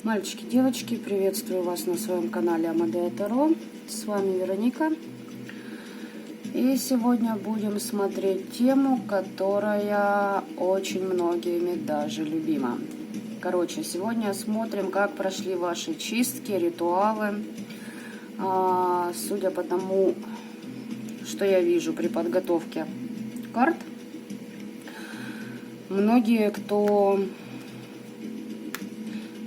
Мальчики, девочки, приветствую вас на своем канале Амадея Таро. С вами Вероника. И сегодня будем смотреть тему, которая очень многими даже любима. Короче, сегодня смотрим, как прошли ваши чистки, ритуалы. Судя по тому, что я вижу при подготовке карт, многие, кто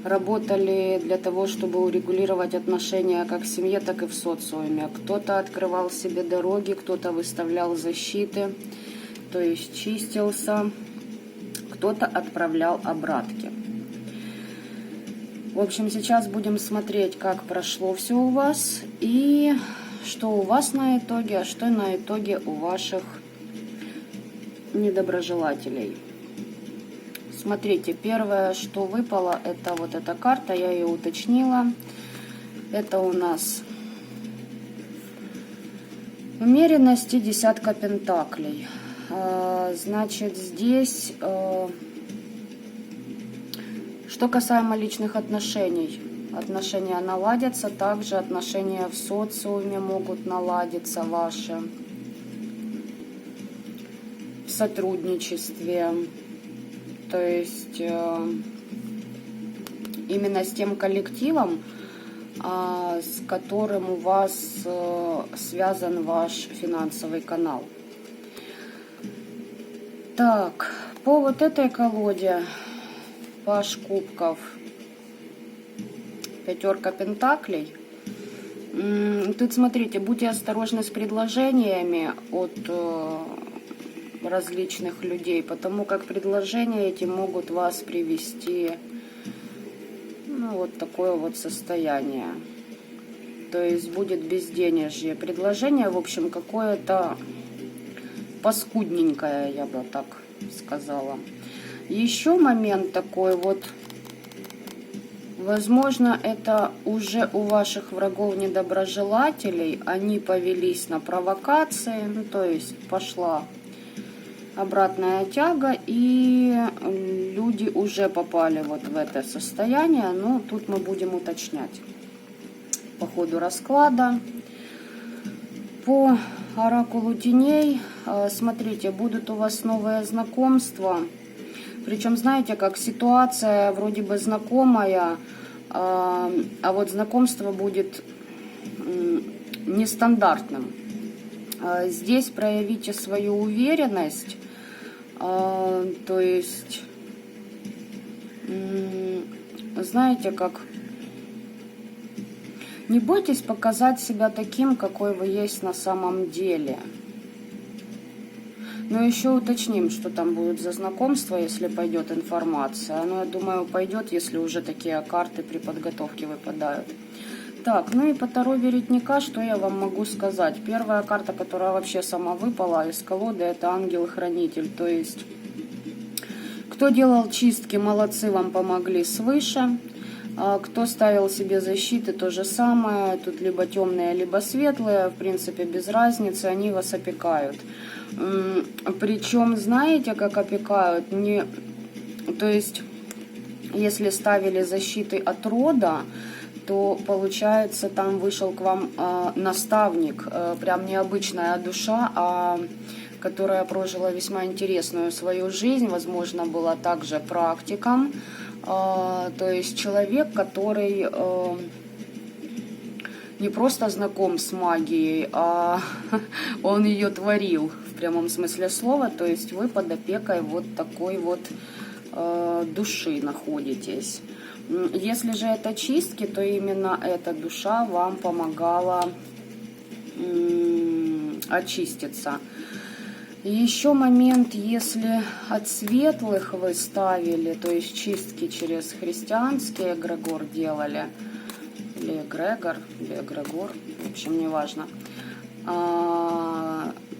работали для того, чтобы урегулировать отношения как в семье, так и в социуме. Кто-то открывал себе дороги, кто-то выставлял защиты, то есть чистился, кто-то отправлял обратки. В общем, сейчас будем смотреть, как прошло все у вас и что у вас на итоге, а что на итоге у ваших недоброжелателей. Смотрите, первое, что выпало, это вот эта карта, я ее уточнила. Это у нас умеренность и десятка пентаклей. Значит, здесь, что касаемо личных отношений, отношения наладятся, также отношения в социуме могут наладиться ваши, в сотрудничестве. То есть именно с тем коллективом, с которым у вас связан ваш финансовый канал. Так, по вот этой колоде паж кубков, пятерка пентаклей. Тут смотрите, будьте осторожны с предложениями от различных людей, потому как предложения эти могут вас привести, ну, вот такое вот состояние. То есть будет безденежье. Предложение, в общем, какое-то паскудненькое, я бы так сказала. Еще момент такой вот, возможно, это уже у ваших врагов-недоброжелателей, они повелись на провокации, ну, то есть пошла обратная тяга, и люди уже попали вот в это состояние. Но тут мы будем уточнять по ходу расклада. По оракулу теней, смотрите, будут у вас новые знакомства. Причем, знаете, как ситуация вроде бы знакомая, а вот знакомство будет нестандартным. Здесь проявите свою уверенность. То есть, знаете, как не бойтесь показать себя таким, какой вы есть на самом деле. Но еще уточним, что там будет за знакомство, если пойдет информация. Но я думаю, пойдет, если уже такие карты при подготовке выпадают. Так, ну и по Таро Веретника, что я вам могу сказать? Первая карта, которая вообще сама выпала из колоды, это ангел-хранитель. То есть, кто делал чистки, молодцы, вам помогли свыше. Кто ставил себе защиты, то же самое. Тут либо темные, либо светлые, в принципе, без разницы, они вас опекают. Причем, знаете, как опекают? То есть, если ставили защиты от рода, то получается, там вышел к вам наставник, прям необычная душа, которая прожила весьма интересную свою жизнь, возможно, была также практиком, то есть человек, который не просто знаком с магией, а он ее творил в прямом смысле слова, то есть вы под опекой вот такой вот души находитесь. Если же это чистки, то именно эта душа вам помогала очиститься. И еще момент, если от светлых вы ставили, то есть чистки через христианский эгрегор делали, или эгрегор, или эгрегор, в общем, неважно,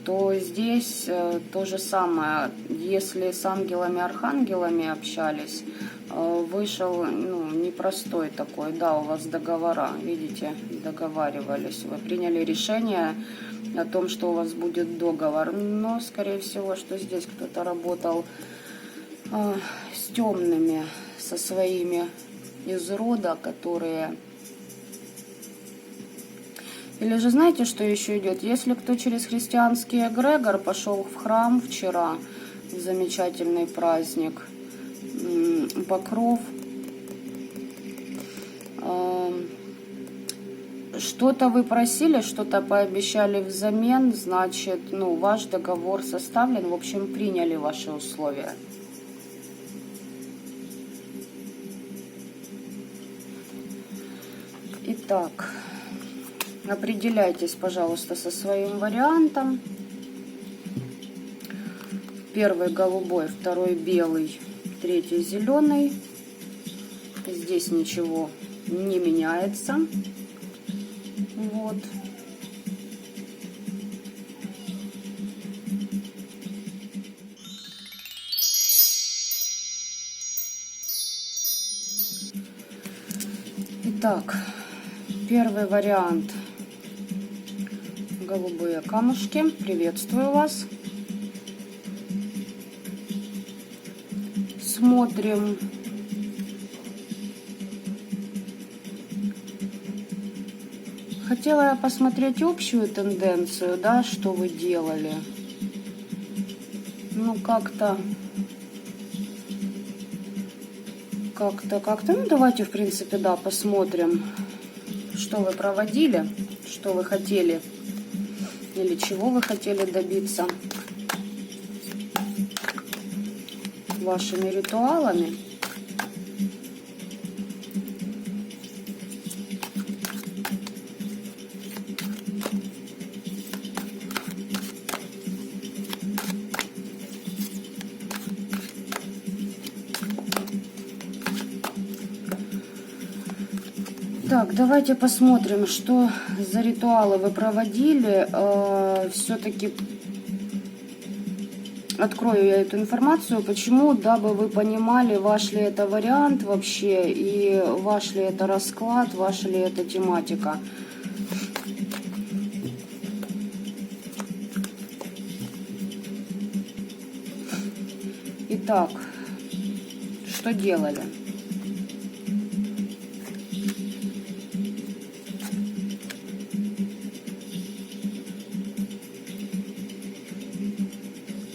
то здесь то же самое. Если с ангелами-архангелами общались, вышел непростой такой, да, у вас договора, видите, договаривались, вы приняли решение о том, что у вас будет договор. Но, скорее всего, что здесь кто-то работал с темными, со своими из рода, которые... Или же знаете, что еще идет? Если кто через христианский эгрегор пошел в храм вчера, в замечательный праздник, Покров, что-то вы просили, что-то пообещали взамен, значит, ну, ваш договор составлен, в общем, приняли ваши условия. Итак, определяйтесь, пожалуйста, со своим вариантом. Первый голубой, второй белый, третий зеленый. Здесь ничего не меняется. Вот. Итак, первый вариант. Голубые камушки. Приветствую вас. Смотрим. Хотела я посмотреть общую тенденцию, да, что вы делали. Ну, как-то, ну, давайте, в принципе, да, посмотрим, что вы проводили, что вы хотели, или чего вы хотели добиться вашими ритуалами. Так, давайте посмотрим, что за ритуалы вы проводили. Все-таки открою я эту информацию. Почему? Дабы вы понимали, ваш ли это вариант вообще, и ваш ли это расклад, ваша ли это тематика. Итак, что делали?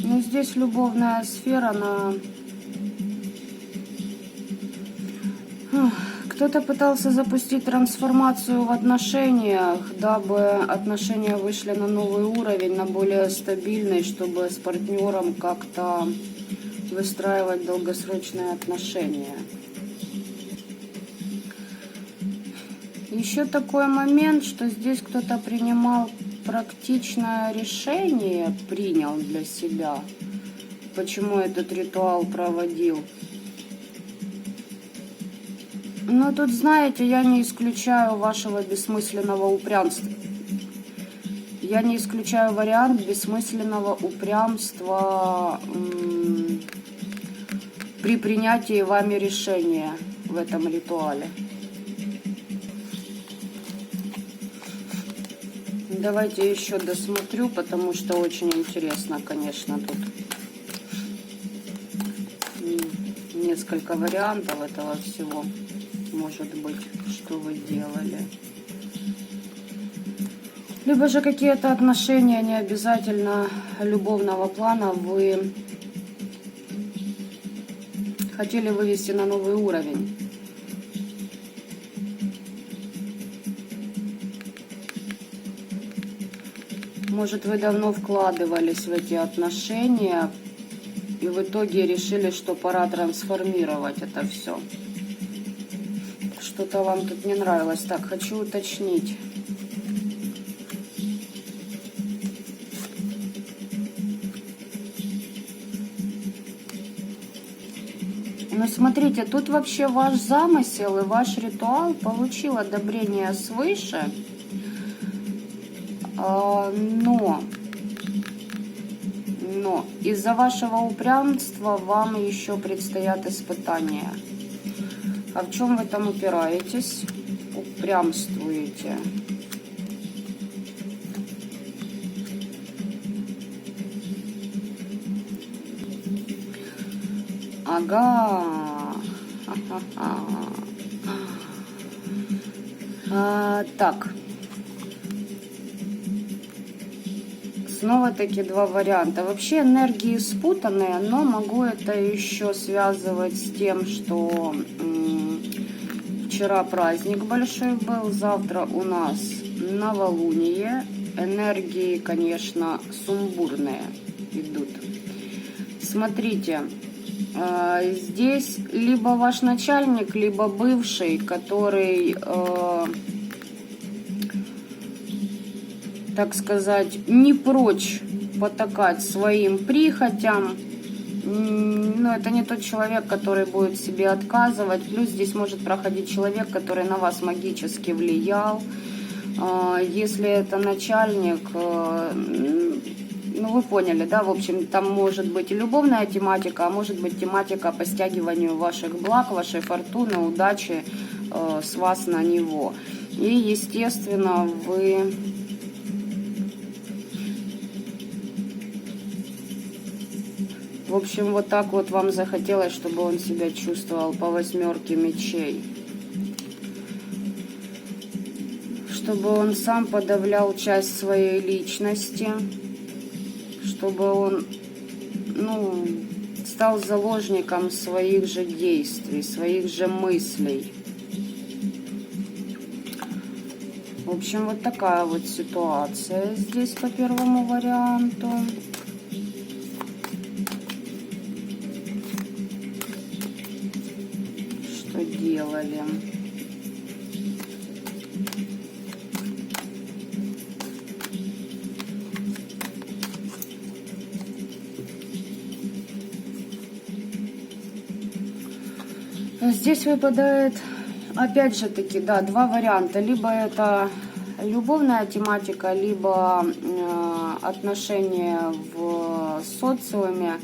Ну, здесь любовная сфера, она... Кто-то пытался запустить трансформацию в отношениях, дабы отношения вышли на новый уровень, на более стабильный, чтобы с партнером как-то выстраивать долгосрочные отношения. Еще такой момент, что здесь кто-то принимал практичное решение, принял для себя, почему этот ритуал проводил. Но тут, знаете, я не исключаю вашего бессмысленного упрямства. Я не исключаю вариант бессмысленного упрямства при принятии вами решения в этом ритуале. Давайте еще досмотрю, потому что очень интересно, конечно, тут несколько вариантов этого всего может быть, что вы делали. Либо же какие-то отношения, не обязательно любовного плана, вы хотели вывести на новый уровень. Может, вы давно вкладывались в эти отношения и в итоге решили, что пора трансформировать это все. Что-то вам тут не нравилось. Так, хочу уточнить. Ну, смотрите, тут вообще ваш замысел и ваш ритуал получил одобрение свыше. Но из-за вашего упрямства вам еще предстоят испытания. А в чем вы там упираетесь? Упрямствуете. Ага. Так. Снова-таки два варианта. Вообще энергии спутанные, но могу это еще связывать с тем, что вчера праздник большой был, завтра у нас новолуние. Энергии, конечно, сумбурные идут. Смотрите, здесь либо ваш начальник, либо бывший, который, так сказать, не прочь потакать своим прихотям. Но это не тот человек, который будет себе отказывать. Плюс здесь может проходить человек, который на вас магически влиял. Если это начальник, ну вы поняли, да, в общем, там может быть и любовная тематика, а может быть тематика по стягиванию ваших благ, вашей фортуны, удачи с вас на него. И, естественно, вы... В общем, вот так вот вам захотелось, чтобы он себя чувствовал по 8 мечей. Чтобы он сам подавлял часть своей личности. Чтобы он, ну, стал заложником своих же действий, своих же мыслей. В общем, вот такая вот ситуация здесь по первому варианту. Что делали? Здесь выпадает, опять же таки, да, два варианта. Либо это любовная тематика, либо отношения в социуме.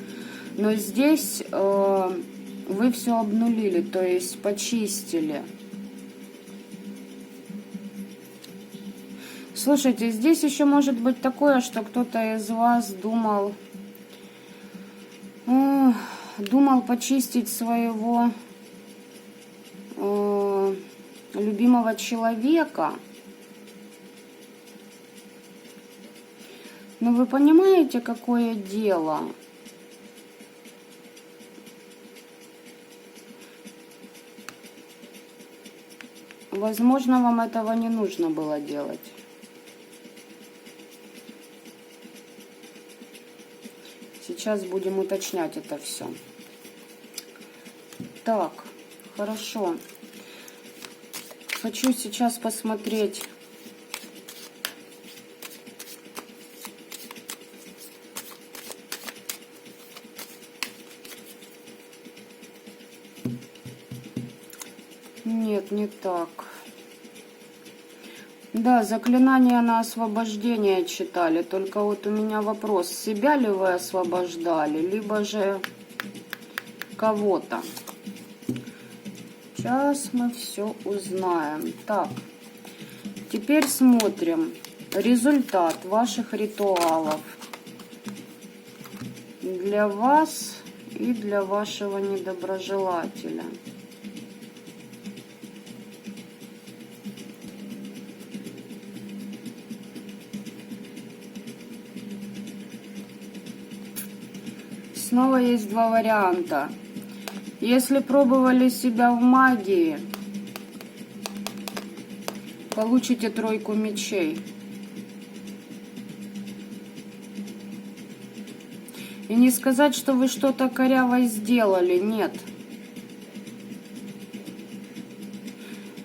Но здесь вы все обнулили, то есть почистили. Слушайте, здесь еще может быть такое, что кто-то из вас думал почистить своего любимого человека. Но вы понимаете, какое дело? Возможно, вам этого не нужно было делать. Сейчас будем уточнять это все. Так, хорошо. Хочу сейчас посмотреть. Нет, не так. Да, заклинание на освобождение читали. Только вот у меня вопрос, себя ли вы освобождали, либо же кого-то. Сейчас мы все узнаем. Так, теперь смотрим результат ваших ритуалов для вас и для вашего недоброжелателя. Снова есть два варианта. Если пробовали себя в магии, получите 3 мечей. И не сказать, что вы что-то коряво сделали, нет.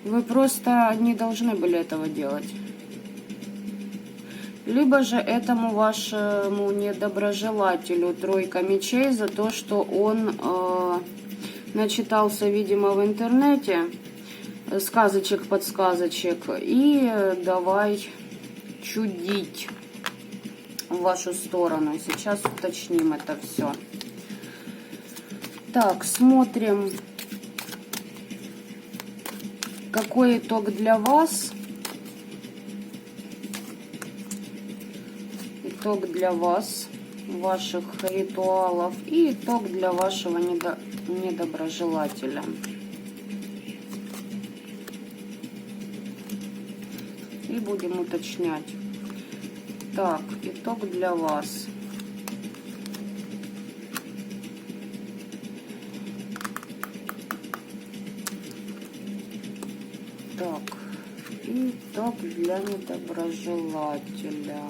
Вы просто не должны были этого делать. Либо же этому вашему недоброжелателю 3 мечей за то, что он начитался, видимо, в интернете сказочек-подсказочек и давай чудить в вашу сторону. Сейчас уточним это все. Так, смотрим, какой итог для вас. Итог для вас. ваших ритуалов и итог для вашего недоброжелателя. И будем уточнять. Так, итог для вас. Так, итог для недоброжелателя.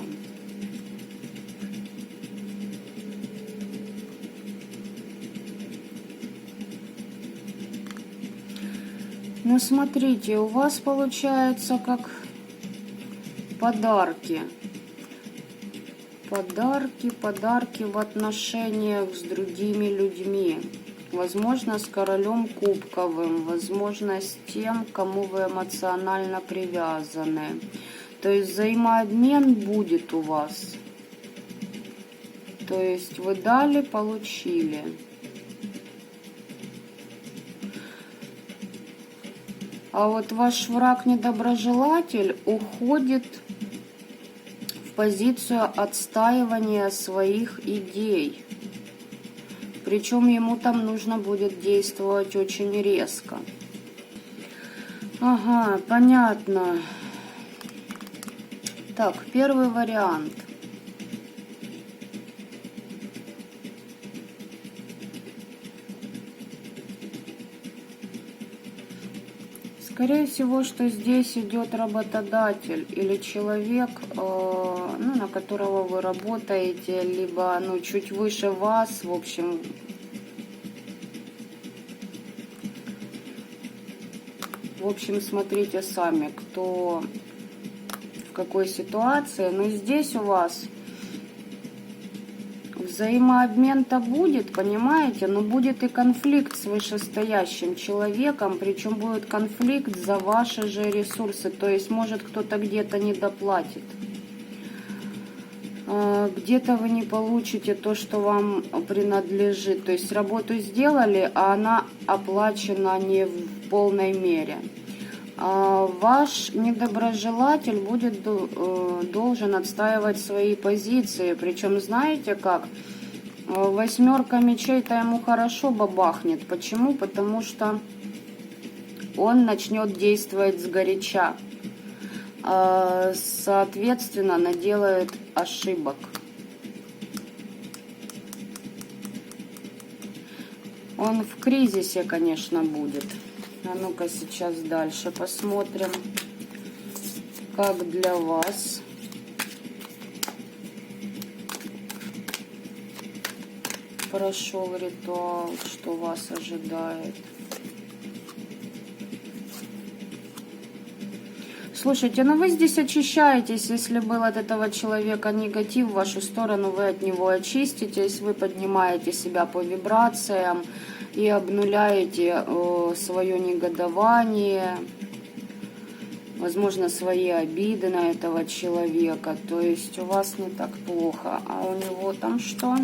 Ну, смотрите, у вас получается как подарки. Подарки в отношениях с другими людьми. Возможно, с королем кубковым, возможно, с тем, к кому вы эмоционально привязаны. То есть взаимообмен будет у вас. То есть вы дали, получили. А вот ваш враг-недоброжелатель уходит в позицию отстаивания своих идей. Причем ему там нужно будет действовать очень резко. Ага, понятно. Так, первый вариант. Скорее всего, что здесь идет работодатель или человек, ну, на которого вы работаете, либо чуть выше вас, в общем. Смотрите сами, кто в какой ситуации. Но здесь у вас взаимообмен-то будет, понимаете, но будет и конфликт с вышестоящим человеком, причем будет конфликт за ваши же ресурсы, то есть может кто-то где-то не доплатит. Где-то вы не получите то, что вам принадлежит, то есть работу сделали, а она оплачена не в полной мере. Ваш недоброжелатель будет должен отстаивать свои позиции. Причем, знаете как, восьмерка мечей-то ему хорошо бабахнет. Почему? Потому что он начнет действовать сгоряча. Соответственно, наделает ошибок. Он в кризисе, конечно, будет. А ну-ка сейчас дальше посмотрим, как для вас. Прошел ритуал, что вас ожидает. Слушайте, ну вы здесь очищаетесь, если был от этого человека негатив в вашу сторону, вы от него очиститесь, вы поднимаете себя по вибрациям и обнуляете свое негодование, возможно, свои обиды на этого человека. То есть у вас не так плохо. А у него там что?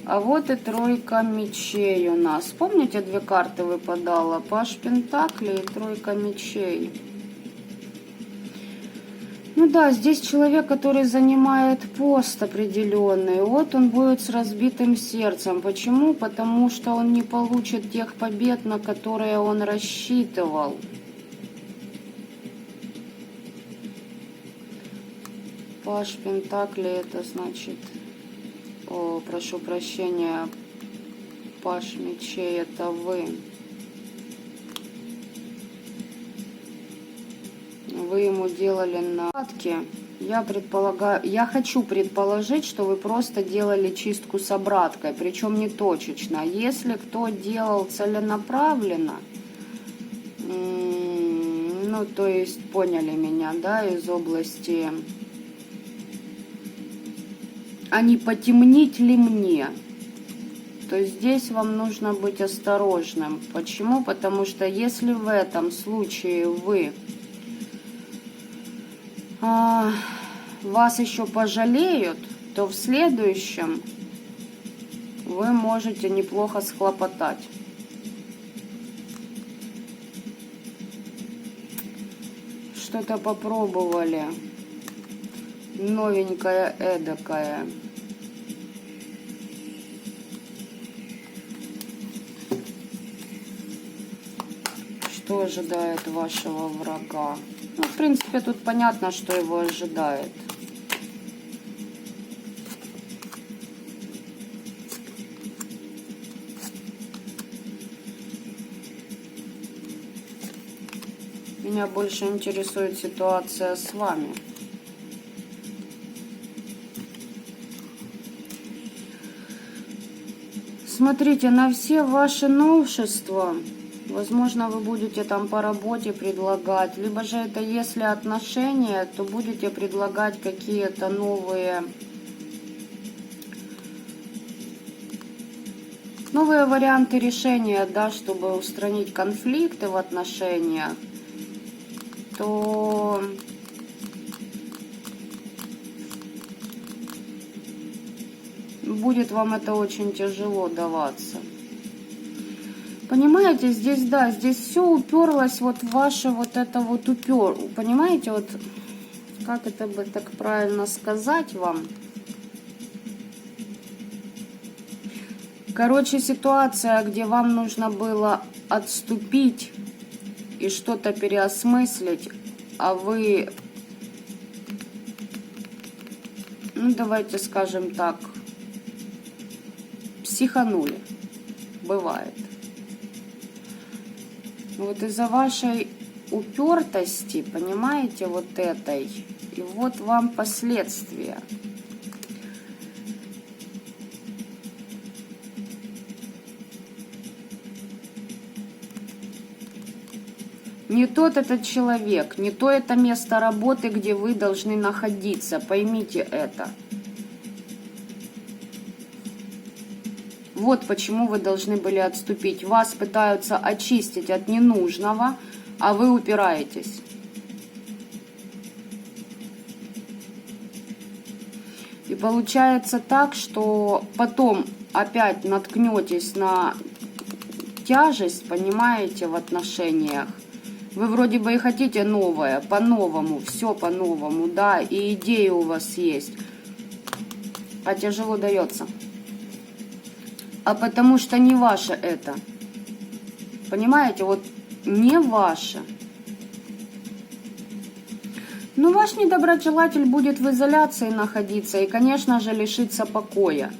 А вот и тройка мечей у нас. Помните, две карты выпадало? Паж Пентаклей и тройка мечей. Ну да, здесь человек, который занимает пост определенный. Вот он будет с разбитым сердцем. Почему? Потому что он не получит тех побед, на которые он рассчитывал. Паж Пентаклей, это значит... О, прошу прощения, Паж мечей, это вы. Вы ему делали нападки. Я хочу предположить, что вы просто делали чистку с обраткой, причем не точечно. Если кто делал целенаправленно, ну, то есть, поняли меня, да, из области... А не потемнить ли мне? То здесь вам нужно быть осторожным. Почему? Потому что если в этом случае вас еще пожалеют, то в следующем вы можете неплохо схлопотать. Что-то попробовали. новенькая эдакая. Что ожидает вашего врага? Ну, в принципе, тут понятно, что его ожидает. Меня больше интересует ситуация с вами. Смотрите, на все ваши новшества, возможно, вы будете там по работе предлагать, либо же это если отношения, то будете предлагать какие-то новые варианты решения, да, чтобы устранить конфликты в отношениях, то будет вам это очень тяжело даваться. Понимаете, здесь, да, здесь все уперлось вот в ваше вот это вот понимаете, вот как это бы так правильно сказать вам? Короче, ситуация, где вам нужно было отступить и что-то переосмыслить, а вы, ну давайте скажем так, психанули. Бывает. Вот из-за вашей упертости, понимаете, вот этой, и вот вам последствия. Не тот этот человек, не то это место работы, где вы должны находиться. Поймите это. Вот почему вы должны были отступить. Вас пытаются очистить от ненужного, а вы упираетесь. И получается так, что потом опять наткнетесь на тяжесть, понимаете, в отношениях. Вы вроде бы и хотите новое, по-новому, все по-новому, да, и идеи у вас есть, а тяжело дается. А потому что не ваше это. Понимаете, вот не ваше. Но ваш недоброжелатель будет в изоляции находиться и, конечно же, лишится покоя.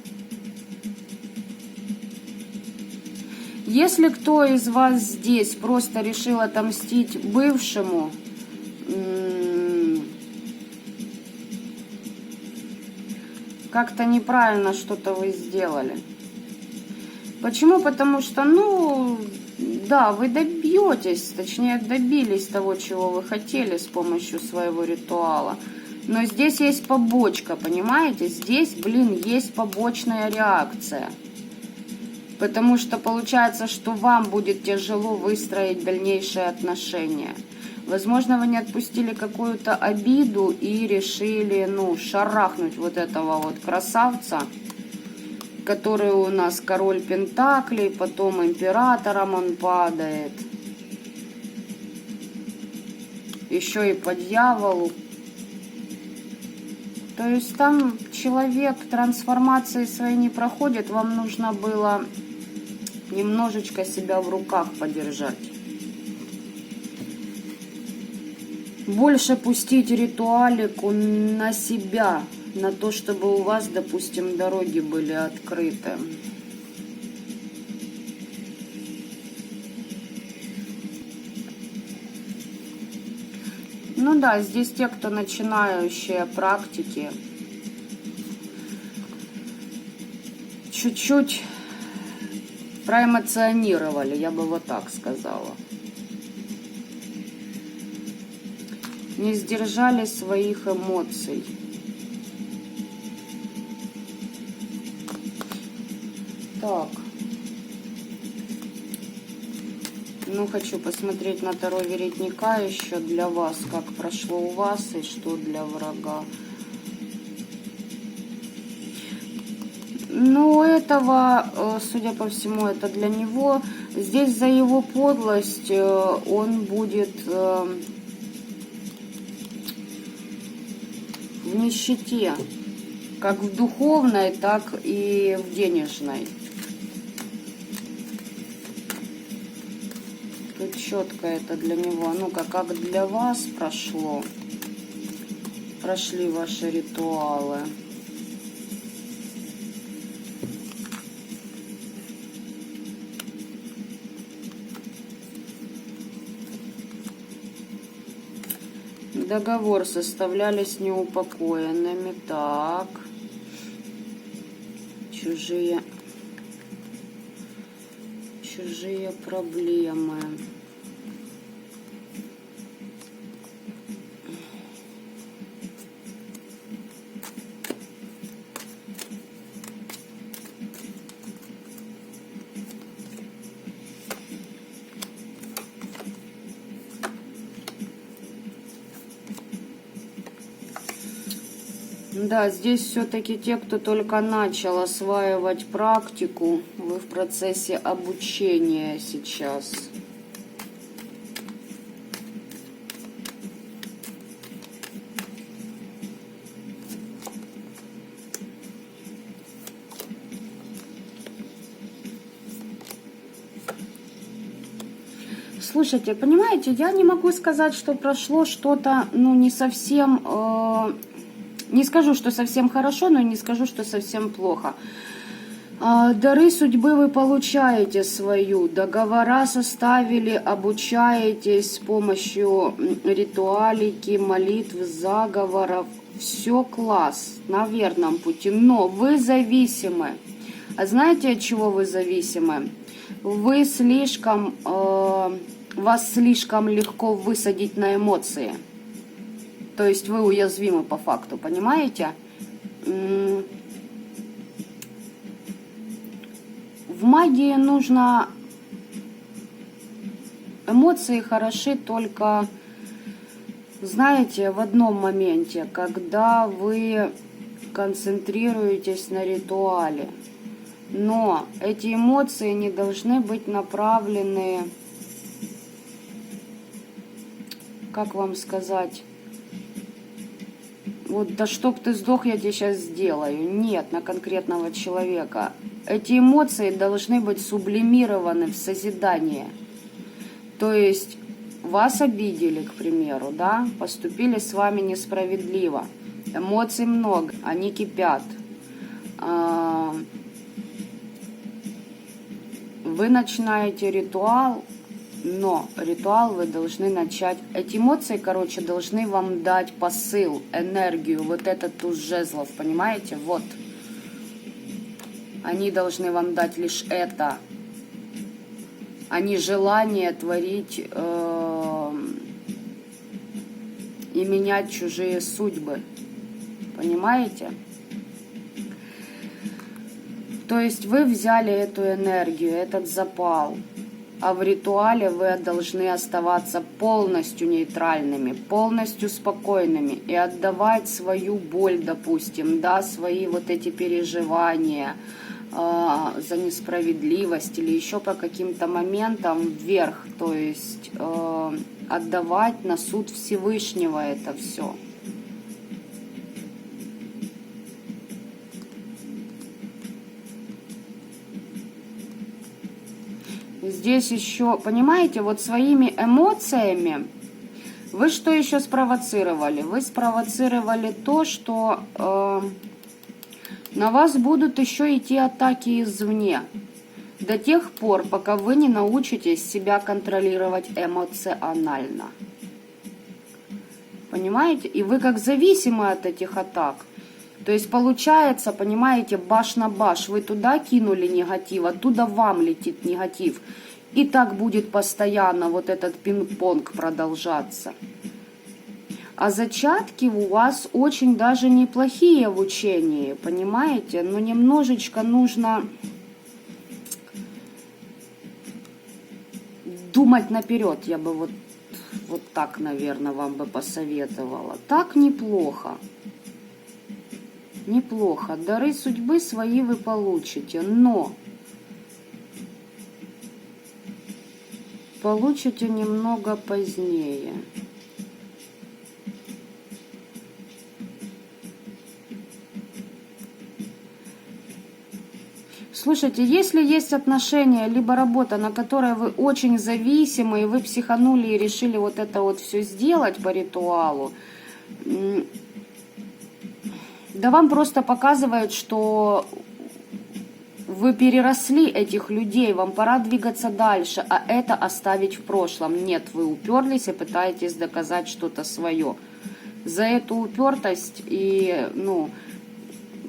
Если кто из вас здесь просто решил отомстить бывшему, как-то неправильно что-то вы сделали. Почему? Потому что, ну, да, вы добьетесь, точнее, добились того, чего вы хотели с помощью своего ритуала. Но здесь есть побочка, понимаете? Здесь, блин, есть побочная реакция. Потому что получается, что вам будет тяжело выстроить дальнейшие отношения. Возможно, вы не отпустили какую-то обиду и решили, ну, шарахнуть вот этого вот красавца, который у нас король пентаклей, потом императором он падает. Еще и по дьяволу. То есть там человек трансформации своей не проходит, вам нужно было немножечко себя в руках подержать. Больше пустить ритуалику на себя, на то, чтобы у вас, допустим, дороги были открыты. Ну да, здесь те, кто начинающие практики, чуть-чуть проэмоционировали, я бы вот так сказала. Не сдержали своих эмоций. Так. Ну, хочу посмотреть на Таро Веретника еще для вас, как прошло у вас и что для врага. Ну, этого, судя по всему, это для него. Здесь за его подлость он будет в в нищете. Как в духовной, так и в денежной. Тут четко это для него. Ну-ка, как для вас прошло? Прошли ваши ритуалы. Договор составлялись неупокоенными. Так. Чужие проблемы. Да, здесь все-таки те, кто только начал осваивать практику, вы в процессе обучения сейчас. Слушайте, понимаете, я не могу сказать, что прошло что-то, ну, не совсем... Не скажу, что совсем хорошо, но не скажу, что совсем плохо. Дары судьбы вы получаете свою. Договора составили, обучаетесь с помощью ритуалики, молитв, заговоров. Все класс, на верном пути. Но вы зависимы. А знаете, от чего вы зависимы? Вы слишком... Вас слишком легко высадить на эмоции. То есть вы уязвимы по факту, понимаете? В магии нужно... Эмоции хороши только, знаете, в одном моменте, когда вы концентрируетесь на ритуале. Но эти эмоции не должны быть направлены, как вам сказать... Вот, да чтоб ты сдох, я тебе сейчас сделаю. Нет, на конкретного человека. Эти эмоции должны быть сублимированы в созидание. То есть, вас обидели, к примеру, да, поступили с вами несправедливо. Эмоций много, они кипят. Вы начинаете ритуал, но ритуал вы должны начать... Эти эмоции, короче, должны вам дать посыл, энергию, вот этот туз жезлов, понимаете? Вот. Они должны вам дать лишь это, а не желание творить и менять чужие судьбы. Понимаете? То есть вы взяли эту энергию, этот запал, а в ритуале вы должны оставаться полностью нейтральными, полностью спокойными и отдавать свою боль, допустим, да, свои вот эти переживания за несправедливость или еще по каким-то моментам вверх, то есть отдавать на суд Всевышнего это все. Здесь еще, понимаете, вот своими эмоциями вы что еще спровоцировали? Вы спровоцировали то, что на вас будут еще идти атаки извне. До тех пор, пока вы не научитесь себя контролировать эмоционально. Понимаете? И вы как зависимы от этих атак. То есть получается, понимаете, баш на баш. Вы туда кинули негатив, оттуда вам летит негатив. И так будет постоянно вот этот пинг-понг продолжаться. А зачатки у вас очень даже неплохие в учении, понимаете? Но немножечко нужно думать наперед. Я бы вот так, наверное, вам бы посоветовала. Так неплохо. Неплохо. Дары судьбы свои вы получите, но получите немного позднее. Слушайте, если есть отношения, либо работа, на которой вы очень зависимы, и вы психанули и решили вот это вот все сделать по ритуалу, да вам просто показывают, что вы переросли этих людей, вам пора двигаться дальше, а это оставить в прошлом. Нет, вы уперлись и пытаетесь доказать что-то свое. За эту упертость и,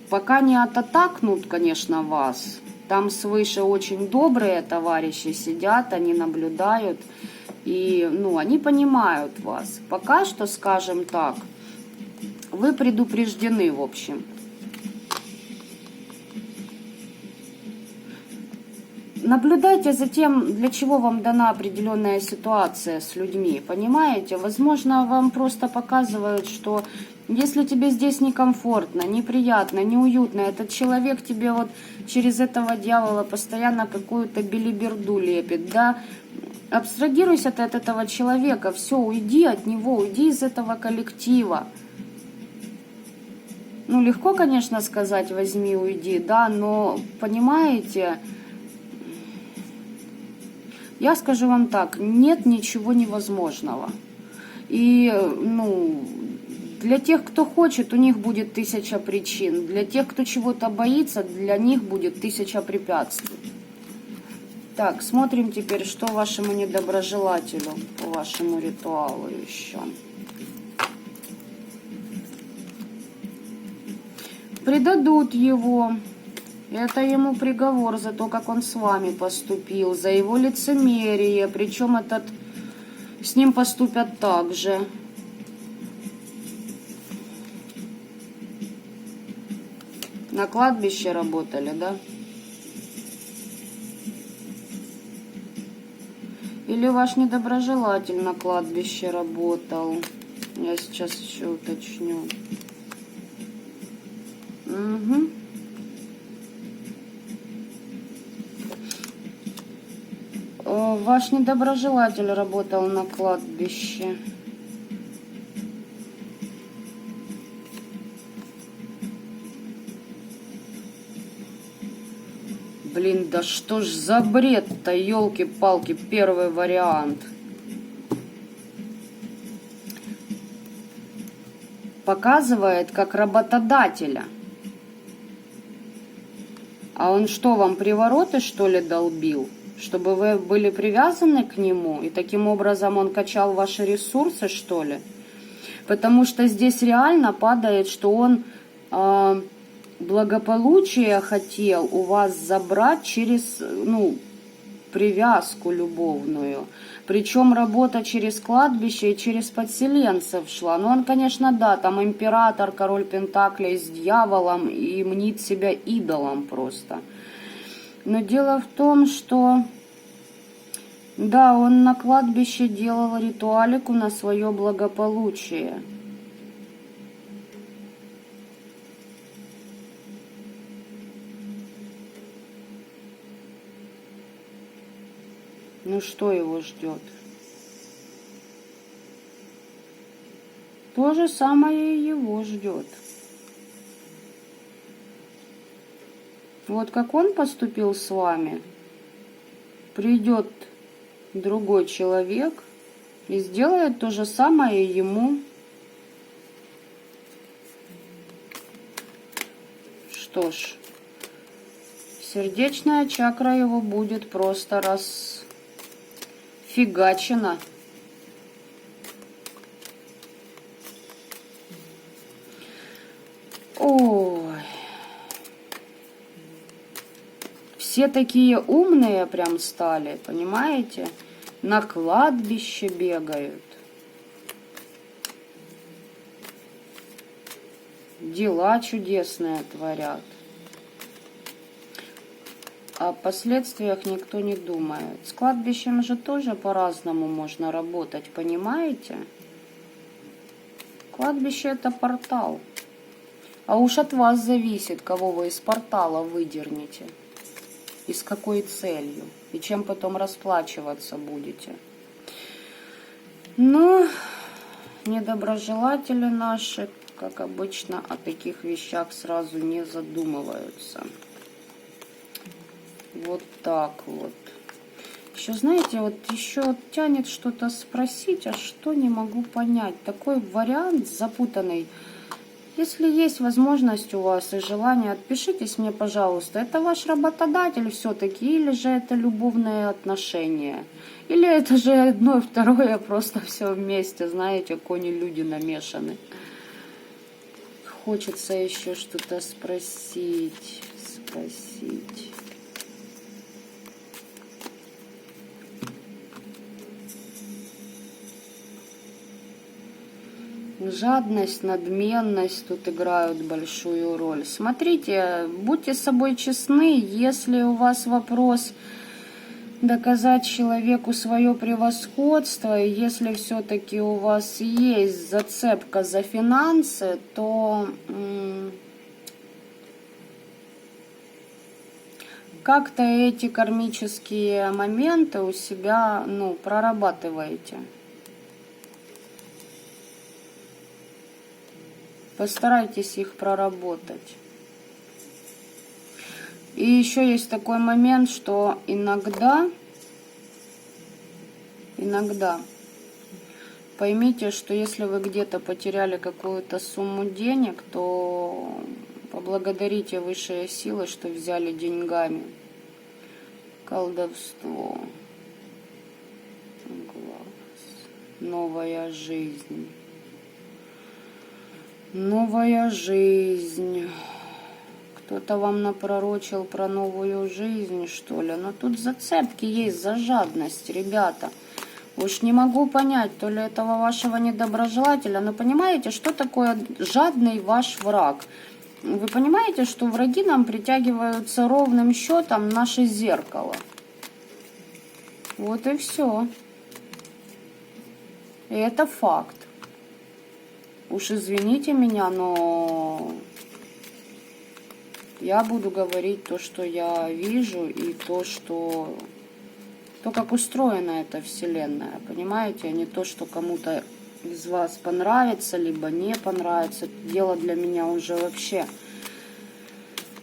пока не оттакнут, конечно, вас, там свыше очень добрые товарищи сидят, они наблюдают, и, они понимают вас. Пока что, скажем так, вы предупреждены, в общем. Наблюдайте за тем, для чего вам дана определенная ситуация с людьми, понимаете? Возможно, вам просто показывают, что если тебе здесь некомфортно, неприятно, неуютно, этот человек тебе вот через этого дьявола постоянно какую-то белиберду лепит, да? Абстрагируйся ты от этого человека, все, уйди от него, уйди из этого коллектива. Легко, конечно, сказать, возьми, уйди, да, но, понимаете... Я скажу вам так, нет ничего невозможного. И, для тех, кто хочет, у них будет 1000 причин. Для тех, кто чего-то боится, для них будет 1000 препятствий. Так, смотрим теперь, что вашему недоброжелателю по вашему ритуалу еще. Предадут его. Это ему приговор за то, как он с вами поступил, за его лицемерие. Причем с ним поступят так же. На кладбище работали, да? Или ваш недоброжелатель на кладбище работал? Я сейчас еще уточню. Угу. Ваш недоброжелатель работал на кладбище. Блин, да что ж за бред-то, елки-палки, первый вариант. Показывает как работодателя. А он что, вам привороты, что ли, долбил? Чтобы вы были привязаны к нему, и таким образом он качал ваши ресурсы, что ли? Потому что здесь реально падает, что он благополучие хотел у вас забрать через, привязку любовную. Причем работа через кладбище и через подселенцев шла. Он, конечно, да, там император, король Пентаклей с дьяволом и мнит себя идолом просто. Но дело в том, что, да, он на кладбище делал ритуалику на свое благополучие. Что его ждет? То же самое и его ждет. Вот как он поступил с вами, придет другой человек и сделает то же самое ему. Что ж, сердечная чакра его будет просто расфигачена. Ой. Все такие умные прям стали, понимаете? На кладбище бегают. Дела чудесные творят. О последствиях никто не думает. С кладбищем же тоже по-разному можно работать, понимаете? Кладбище — это портал. А уж от вас зависит, кого вы из портала выдернете. И с какой целью. И чем потом расплачиваться будете. Но недоброжелатели наши, как обычно, о таких вещах сразу не задумываются. Вот так вот. Еще, знаете, вот еще тянет что-то спросить, а что не могу понять. Такой вариант запутанный. Если есть возможность у вас и желание, отпишитесь мне, пожалуйста. Это ваш работодатель все-таки, или же это любовные отношения? Или это же одно и второе, просто все вместе, знаете, кони-люди намешаны. Хочется еще что-то спросить. Жадность, надменность тут играют большую роль. Смотрите, будьте с собой честны, если у вас вопрос доказать человеку свое превосходство, и если все-таки у вас есть зацепка за финансы, то как-то эти кармические моменты у себя, прорабатываете. Постарайтесь их проработать. И еще есть такой момент, что иногда поймите, что если вы где-то потеряли какую-то сумму денег, то поблагодарите высшие силы, что взяли деньгами. Колдовство. Новая жизнь. Новая жизнь. Кто-то вам напророчил про новую жизнь, что ли? Но тут зацепки есть за жадность, ребята. Уж не могу понять, то ли этого вашего недоброжелателя. Но понимаете, что такое жадный ваш враг? Вы понимаете, что враги нам притягиваются ровным счетом наше зеркало? Вот и все. И это факт. Уж извините меня, но я буду говорить то, что я вижу, и то, как устроена эта вселенная, понимаете, а не то, что кому-то из вас понравится, либо не понравится. Дело для меня уже вообще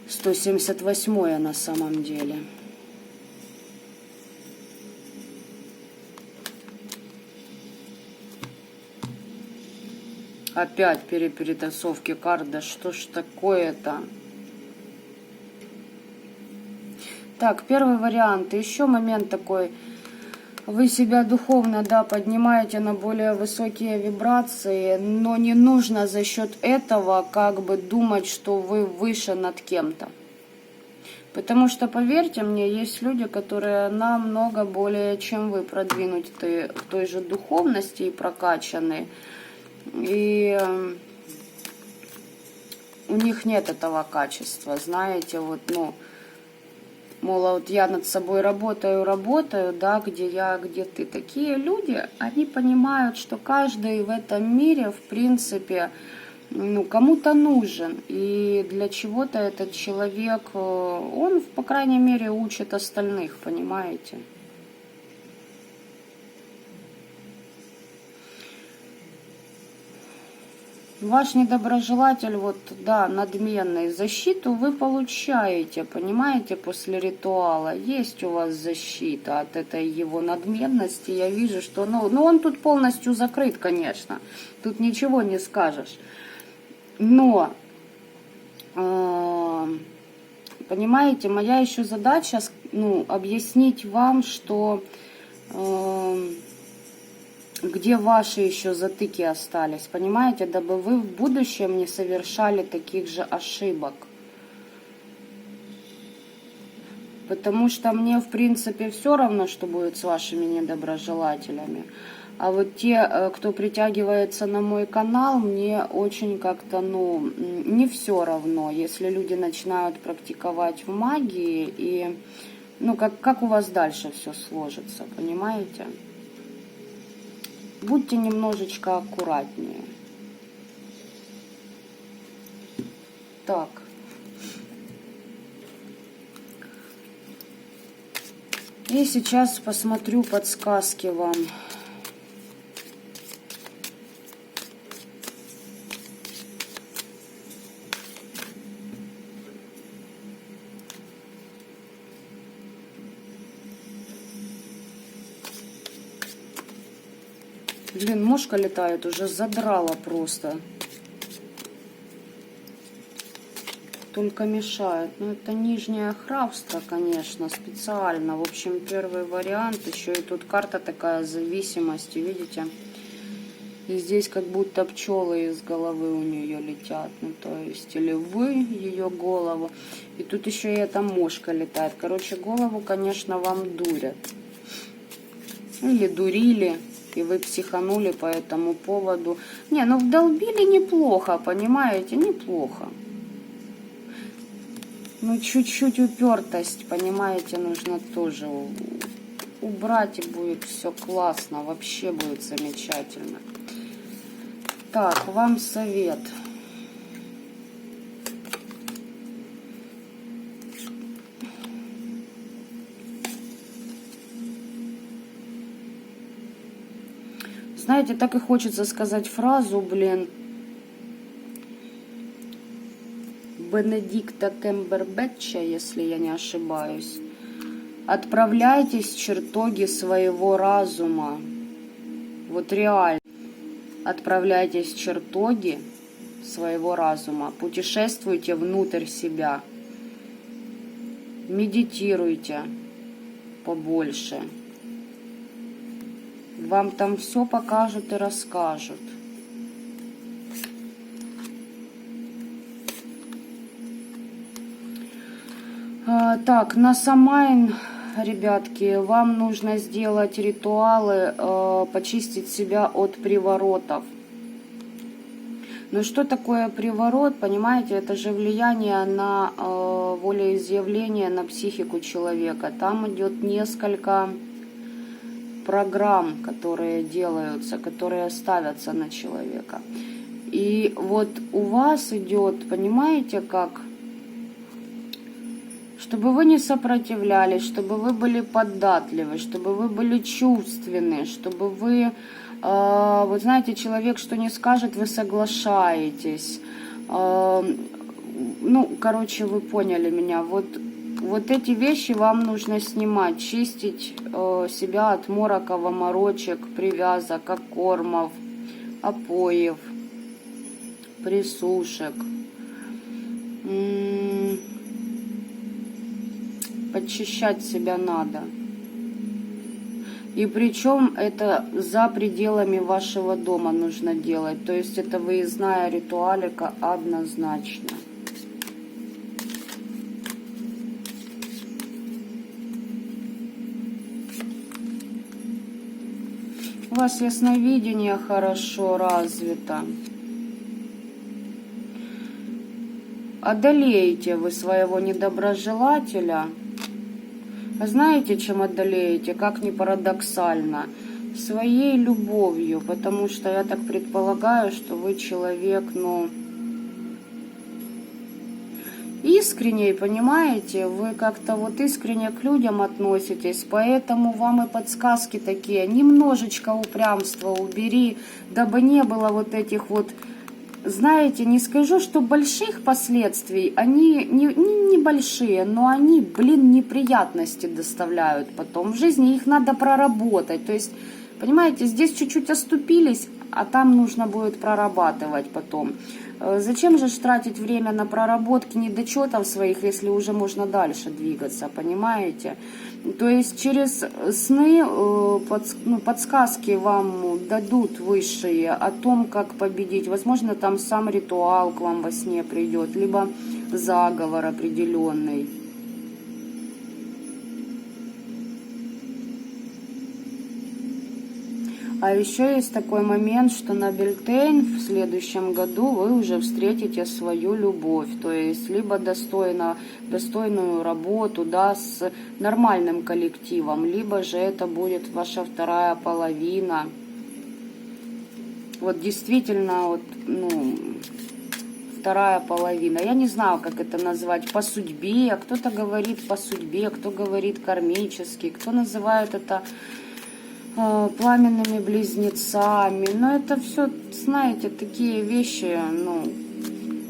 178-е на самом деле. Опять перетасовки карт, да что ж такое-то? Так, первый вариант. Еще момент такой. Вы себя духовно, поднимаете на более высокие вибрации, но не нужно за счет этого как бы думать, что вы выше над кем-то. Потому что, поверьте мне, есть люди, которые намного более, чем вы, продвинуты в той же духовности и прокачаны. И у них нет этого качества, знаете, мол, вот я над собой работаю, да, где ты. Такие люди, они понимают, что каждый в этом мире, в принципе, кому-то нужен. И для чего-то этот человек, он, по крайней мере, учит остальных, понимаете? Ваш недоброжелатель, надменный, защиту вы получаете, понимаете, после ритуала. Есть у вас защита от этой его надменности. Я вижу, что, он тут полностью закрыт, конечно. Тут ничего не скажешь. Но, понимаете, моя еще задача, объяснить вам, что... где ваши еще затыки остались, понимаете, дабы вы в будущем не совершали таких же ошибок. Потому что мне, в принципе, все равно, что будет с вашими недоброжелателями. А вот те, кто притягивается на мой канал, мне очень как-то, не все равно, если люди начинают практиковать в магии, и, как у вас дальше все сложится, понимаете? Будьте немножечко аккуратнее. Так. И сейчас посмотрю подсказки вам. Блин, мошка летает, уже задрала просто. Только мешает. Ну, это нижняя хравстра, конечно, специально. В общем, первый вариант. Еще и тут карта такая зависимости, видите? И здесь как будто пчелы из головы у нее летят. Ну, то есть, или вы ее голову. И тут еще и эта мошка летает. Короче, голову, конечно, вам дурят. Или дурили. И вы психанули по этому поводу. Не, ну вдолбили неплохо, понимаете? Неплохо. Ну, чуть-чуть упертость, понимаете, нужно тоже убрать, и будет все классно. Вообще будет замечательно. Так, вам совет. Знаете, так и хочется сказать фразу, блин, Бенедикта Камбербэтча, если я не ошибаюсь. Отправляйтесь в чертоги своего разума. Вот реально. Отправляйтесь в чертоги своего разума. Путешествуйте внутрь себя. Медитируйте побольше. Вам там все покажут и расскажут. Так, на Самайн, ребятки, вам нужно сделать ритуалы, почистить себя от приворотов. Ну что такое приворот, понимаете, это же влияние на волеизъявление, на психику человека. Там идет несколько программ, которые делаются, которые ставятся на человека. И вот у вас идет, понимаете, как... Чтобы вы не сопротивлялись, чтобы вы были податливы, чтобы вы были чувственны, чтобы вы, вот знаете, человек что не скажет, вы соглашаетесь. Ну, короче, вы поняли меня. Вот эти вещи вам нужно снимать, чистить себя от мороков, оморочек, привязок, окормов, опоев, присушек. Подчищать себя надо. И причем это за пределами вашего дома нужно делать. То есть это выездная ритуалика однозначно. У вас ясновидение хорошо развито. Одолеете вы своего недоброжелателя. А знаете, чем одолеете? Как ни парадоксально. Своей любовью. Потому что я так предполагаю, что вы человек, ну, искренний, понимаете? Вы как-то вот искренне к людям относитесь. Поэтому вам и подсказки такие. Немножечко упрямства убери, дабы не было вот этих вот... Знаете, не скажу, что больших последствий, они небольшие, но они, блин, неприятности доставляют потом. В жизни их надо проработать. То есть, понимаете, здесь чуть-чуть оступились, а там нужно будет прорабатывать потом. Зачем же тратить время на проработки недочетов своих, если уже можно дальше двигаться, понимаете? То есть через сны подсказки вам дадут высшие о том, как победить. Возможно, там сам ритуал к вам во сне придет, либо заговор определенный. А еще есть такой момент, что на Бельтейн в следующем году вы уже встретите свою любовь. То есть либо достойную работу, да, с нормальным коллективом, либо же это будет ваша вторая половина. Вот действительно, вот, ну, вторая половина. Я не знаю, как это назвать, по судьбе. Кто-то говорит по судьбе, кто говорит кармически, кто называет это... пламенными близнецами. Но это все, знаете, такие вещи, ну,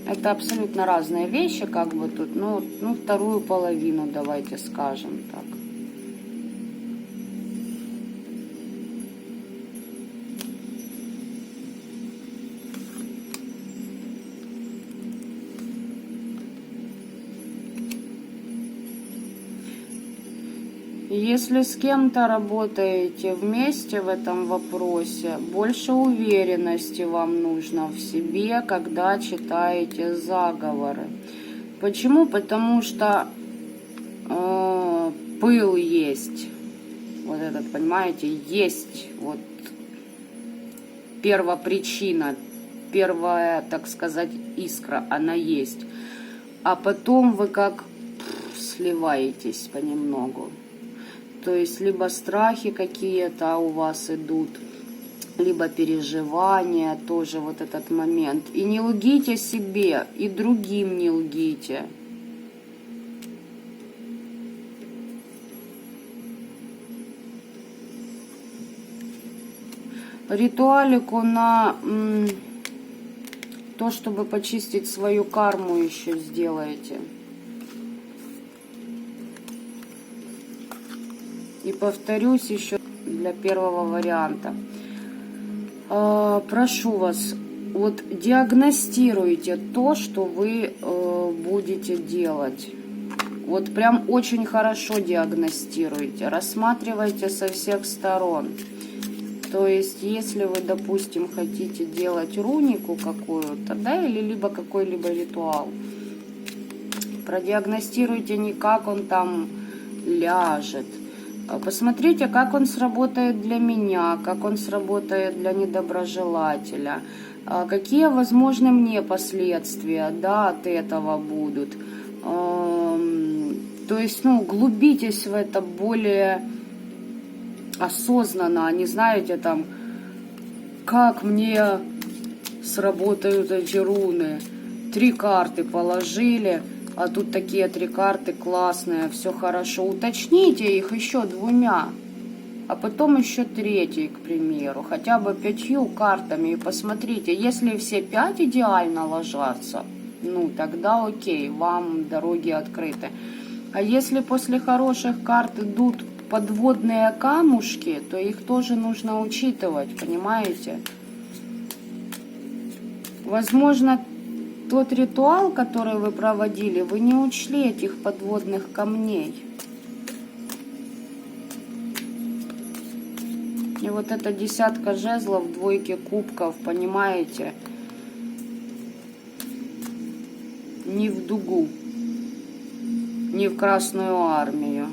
это абсолютно разные вещи, как бы тут, ну, вторую половину, давайте скажем так. Если с кем-то работаете вместе в этом вопросе, больше уверенности вам нужно в себе, когда читаете заговоры. Почему? Потому что пыл есть. Вот этот, понимаете, есть вот первопричина, первая, так сказать, искра, она есть. А потом вы как сливаетесь понемногу. То есть либо страхи какие-то у вас идут, либо переживания, тоже вот этот момент. И не лгите себе, и другим не лгите. Ритуалику на то, чтобы почистить свою карму, еще сделаете. И повторюсь еще для первого варианта. Прошу вас, вот диагностируйте то, что вы будете делать. Вот прям очень хорошо диагностируйте, рассматривайте со всех сторон. То есть, если вы, допустим, хотите делать рунику какую-то, да, или либо какой-либо ритуал, продиагностируйте не как он там ляжет. Посмотрите, как он сработает для меня, как он сработает для недоброжелателя, какие возможны мне последствия, да, от этого будут. То есть, ну, углубитесь в это более осознанно, а не знаете там, как мне сработают эти руны. 3 карты положили, а тут такие 3 карты классные, все хорошо. Уточните их еще 2, а потом еще 3, к примеру, хотя бы 5 картами. И посмотрите, если все 5 идеально ложатся, ну тогда окей, вам дороги открыты. А если после хороших карт идут подводные камушки, то их тоже нужно учитывать, понимаете? Возможно, тот ритуал, который вы проводили, вы не учли этих подводных камней. И вот эта 10 жезлов, 2 кубков, понимаете, не в дугу, не в Красную армию.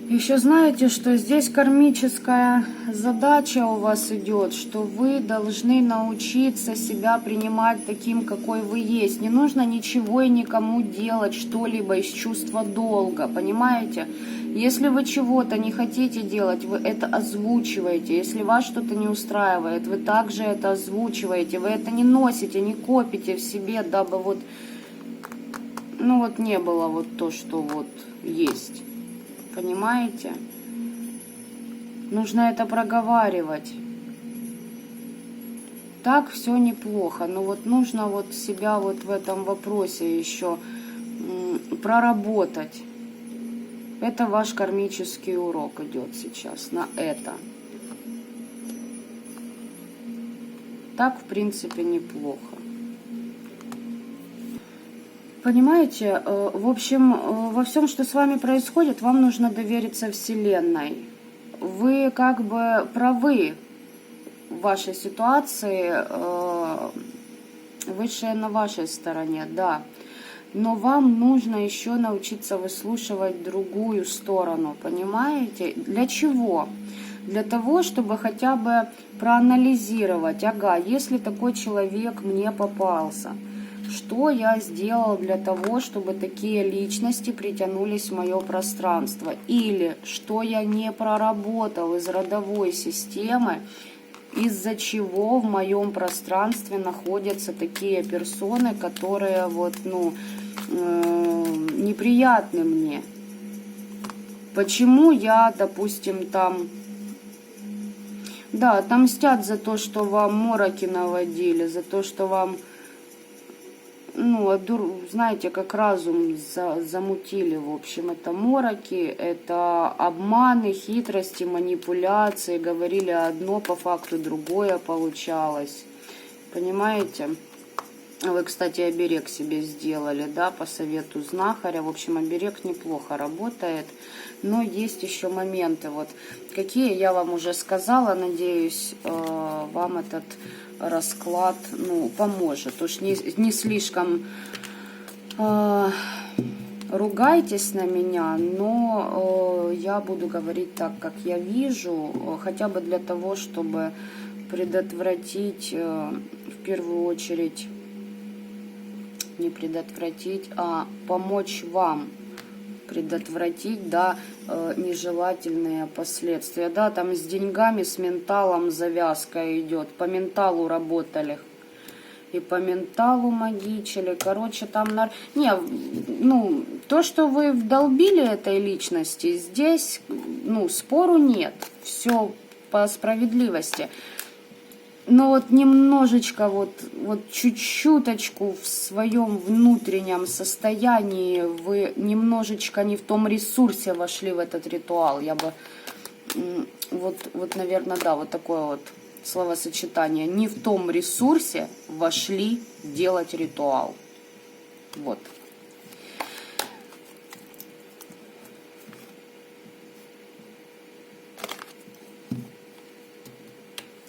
Еще знаете, что здесь кармическая задача у вас идет, что вы должны научиться себя принимать таким, какой вы есть. Не нужно ничего и никому делать что-либо из чувства долга, понимаете? Если вы чего-то не хотите делать, вы это озвучиваете. Если вас что-то не устраивает, вы также это озвучиваете. Вы это не носите, не копите в себе, дабы вот, ну вот не было вот то, что вот есть. Понимаете? Нужно это проговаривать. Так все неплохо, но вот нужно вот себя вот в этом вопросе еще проработать. Это ваш кармический урок идет сейчас на это. Так, в принципе, неплохо. Понимаете, в общем, во всем, что с вами происходит, вам нужно довериться Вселенной. Вы как бы правы в вашей ситуации, Высшее на вашей стороне, да. Но вам нужно еще научиться выслушивать другую сторону, понимаете? Для чего? Для того, чтобы хотя бы проанализировать, ага, если такой человек мне попался, что я сделал для того, чтобы такие личности притянулись в мое пространство? Или что я не проработал из родовой системы, из-за чего в моем пространстве находятся такие персоны, которые вот, ну, неприятны мне? Почему я, допустим, там, да, отомстят за то, что вам мороки наводили, за то, что вам, ну, знаете, как разум замутили, в общем, это мороки, это обманы, хитрости, манипуляции, говорили одно, по факту другое получалось, понимаете? Вы, кстати, оберег себе сделали, да, по совету знахаря. В общем, оберег неплохо работает. Но есть еще моменты, вот, какие я вам уже сказала. Надеюсь, вам этот расклад, ну, поможет. Уж не слишком ругайтесь на меня, но я буду говорить так, как я вижу, хотя бы для того, чтобы предотвратить, в первую очередь, не предотвратить, а помочь вам предотвратить, да, нежелательные последствия. Да, там с деньгами, с менталом завязка идет. По менталу работали. И по менталу магичили. Короче, там... Не, ну, то, что вы вдолбили этой личности, здесь, ну, спору нет. Все по справедливости. Но вот немножечко, вот чуть-чуточку в своем внутреннем состоянии вы немножечко не в том ресурсе вошли в этот ритуал. Я бы, вот, наверное, да, вот такое вот словосочетание. Не в том ресурсе вошли делать ритуал. Вот.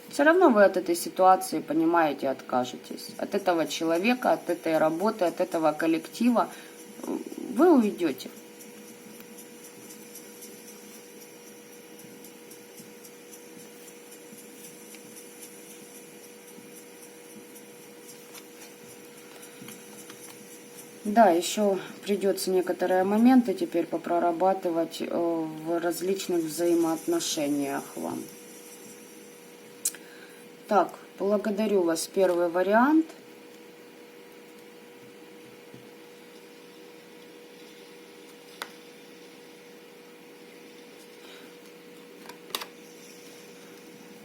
Все равно вы от этой ситуации, понимаете, откажетесь. От этого человека, от этой работы, от этого коллектива вы уйдете. Да, еще придется некоторые моменты теперь попрорабатывать в различных взаимоотношениях вам. Так, благодарю вас. Первый вариант.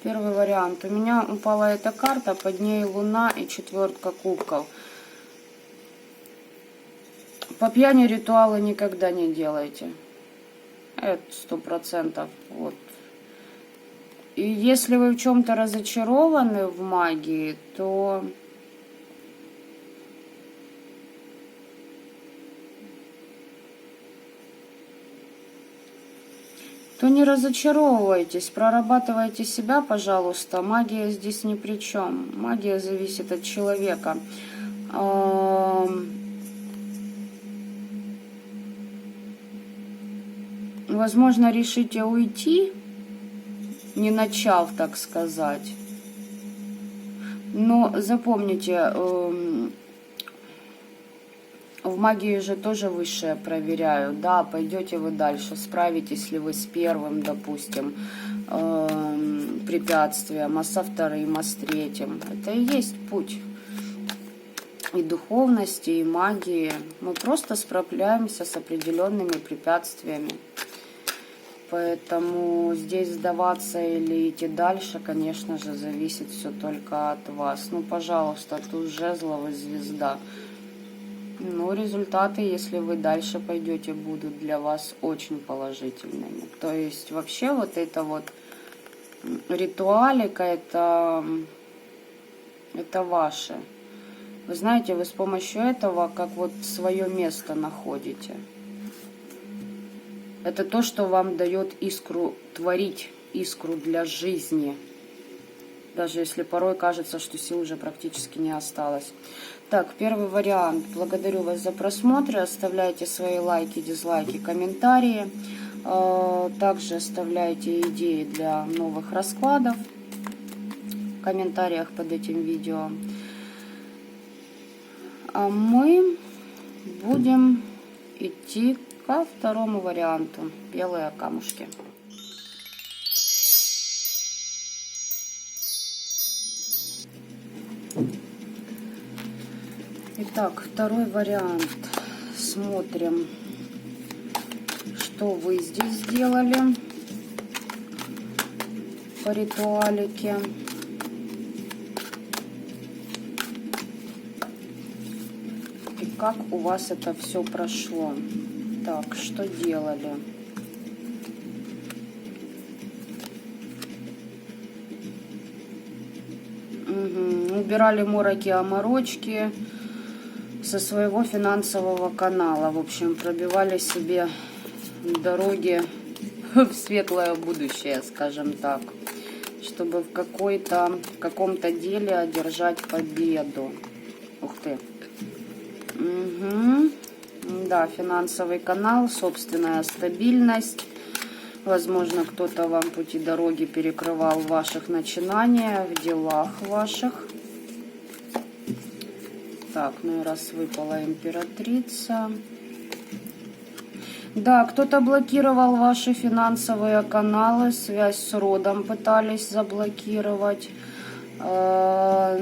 Первый вариант. У меня упала эта карта, под ней луна и четвертка кубков. По пьяни ритуалы никогда не делайте. Это 100%. Вот. И если вы в чем-то разочарованы в магии, то не разочаровывайтесь, прорабатывайте себя, пожалуйста. Магия здесь ни при чем. Магия зависит от человека. Возможно, решите уйти, не начав, так сказать. Но запомните, в магии же тоже высшее проверяют. Да, пойдете вы дальше, справитесь ли вы с первым, допустим, препятствием, а со вторым, а с третьим. Это и есть путь и духовности, и магии. Мы просто справляемся с определенными препятствиями. Поэтому здесь сдаваться или идти дальше, конечно же, зависит все только от вас. Ну, пожалуйста, туз жезлов и звезда. Ну, результаты, если вы дальше пойдете, будут для вас очень положительными. То есть вообще вот это вот ритуалика, это ваше. Вы знаете, вы с помощью этого как вот свое место находите. Это то, что вам дает искру творить, искру для жизни. Даже если порой кажется, что сил уже практически не осталось. Так, первый вариант. Благодарю вас за просмотр. Оставляйте свои лайки, дизлайки, комментарии. Также оставляйте идеи для новых раскладов в комментариях под этим видео. А мы будем идти ко второму варианту. Белые камушки. Итак, второй вариант. Смотрим, что вы здесь сделали по ритуалике. И как у вас это все прошло. Так, что делали? Убирали мороки, оморочки, со своего финансового канала. В общем, пробивали себе дороги в светлое будущее, скажем так, чтобы в каком-то деле одержать победу. Ух ты. Угу. Да, финансовый канал, собственная стабильность. Возможно, кто-то вам пути дороги перекрывал в ваших начинаниях, в делах ваших. Так, ну и раз выпала императрица. Да, кто-то блокировал ваши финансовые каналы, связь с родом пытались заблокировать. Но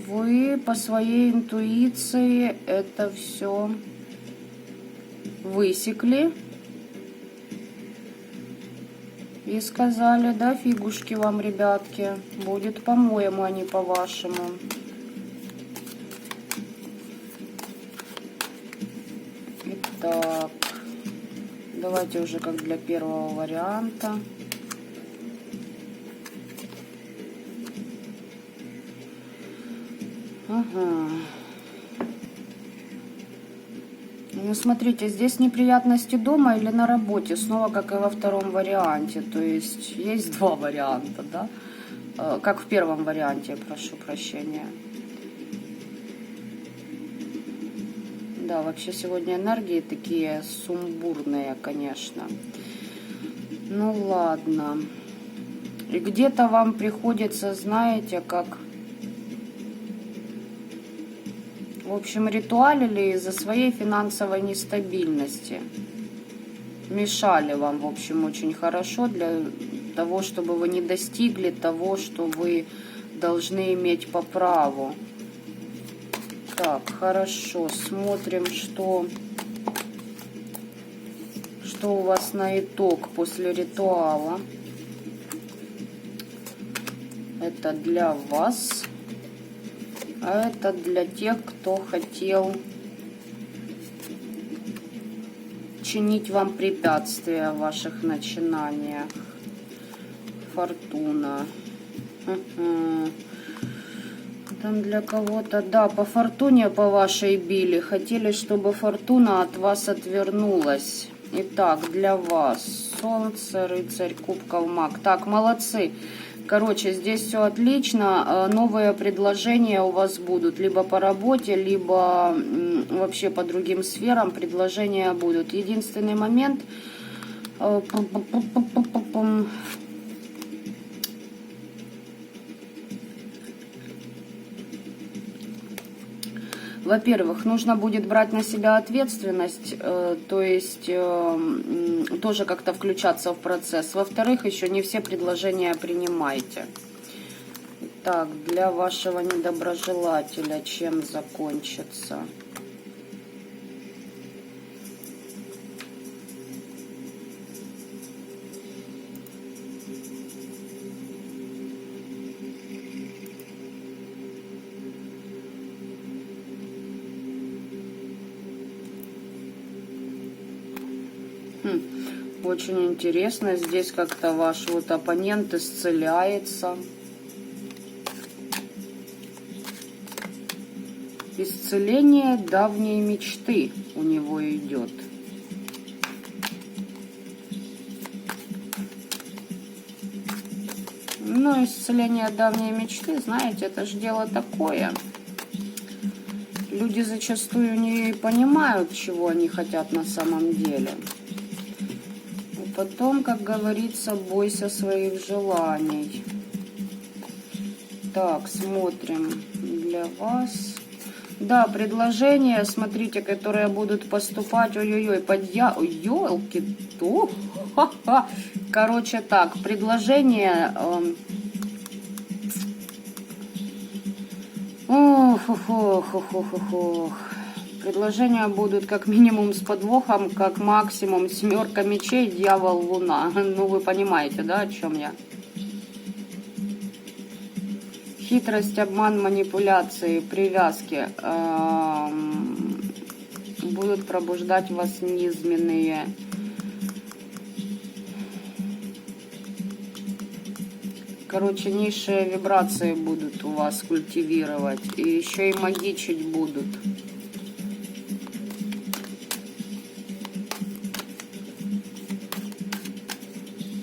вы по своей интуиции это все высекли. И сказали, да, фигушки вам, ребятки, будет по-моему, а не по-вашему. Итак, давайте уже как для первого варианта. Ага. Ну, смотрите, здесь неприятности дома или на работе, снова как и во втором варианте. То есть два варианта, да? Как в первом варианте, прошу прощения. Да, вообще сегодня энергии такие сумбурные, конечно. Ну ладно. И где-то вам приходится, знаете, как... В общем, ритуалили из-за своей финансовой нестабильности. Мешали вам, в общем, очень хорошо для того, чтобы вы не достигли того, что вы должны иметь по праву. Так, хорошо. Смотрим, что у вас на итог после ритуала. Это для вас. А это для тех, кто хотел чинить вам препятствия в ваших начинаниях. Фортуна. Там для кого-то, да, по фортуне по вашей били. Хотели, чтобы фортуна от вас отвернулась. Итак, для вас Солнце, Рыцарь Кубков, Маг. Так, молодцы. Короче, здесь все отлично. Новые предложения у вас будут. Либо по работе, либо вообще по другим сферам предложения будут. Единственный момент... Во-первых, нужно будет брать на себя ответственность, то есть тоже как-то включаться в процесс. Во-вторых, еще не все предложения принимайте. Так, для вашего недоброжелателя чем закончится? Очень интересно. Здесь как-то ваш вот оппонент исцеляется. Исцеление давней мечты у него идет. Ну, исцеление давней мечты, знаете, это же дело такое. Люди зачастую не понимают, чего они хотят на самом деле. Потом, как говорится, бойся своих желаний. Так, смотрим для вас. Да, предложения, смотрите, которые будут поступать. Ой-ой-ой, ёлки. Короче, так, предложения... Предложения будут как минимум с подвохом, как максимум семерка мечей, дьявол, луна. Ну, вы понимаете, да, о чем я? Хитрость, обман, манипуляции, привязки будут пробуждать в вас низменные короче, низшие вибрации будут у вас культивировать. И еще и магичить будут.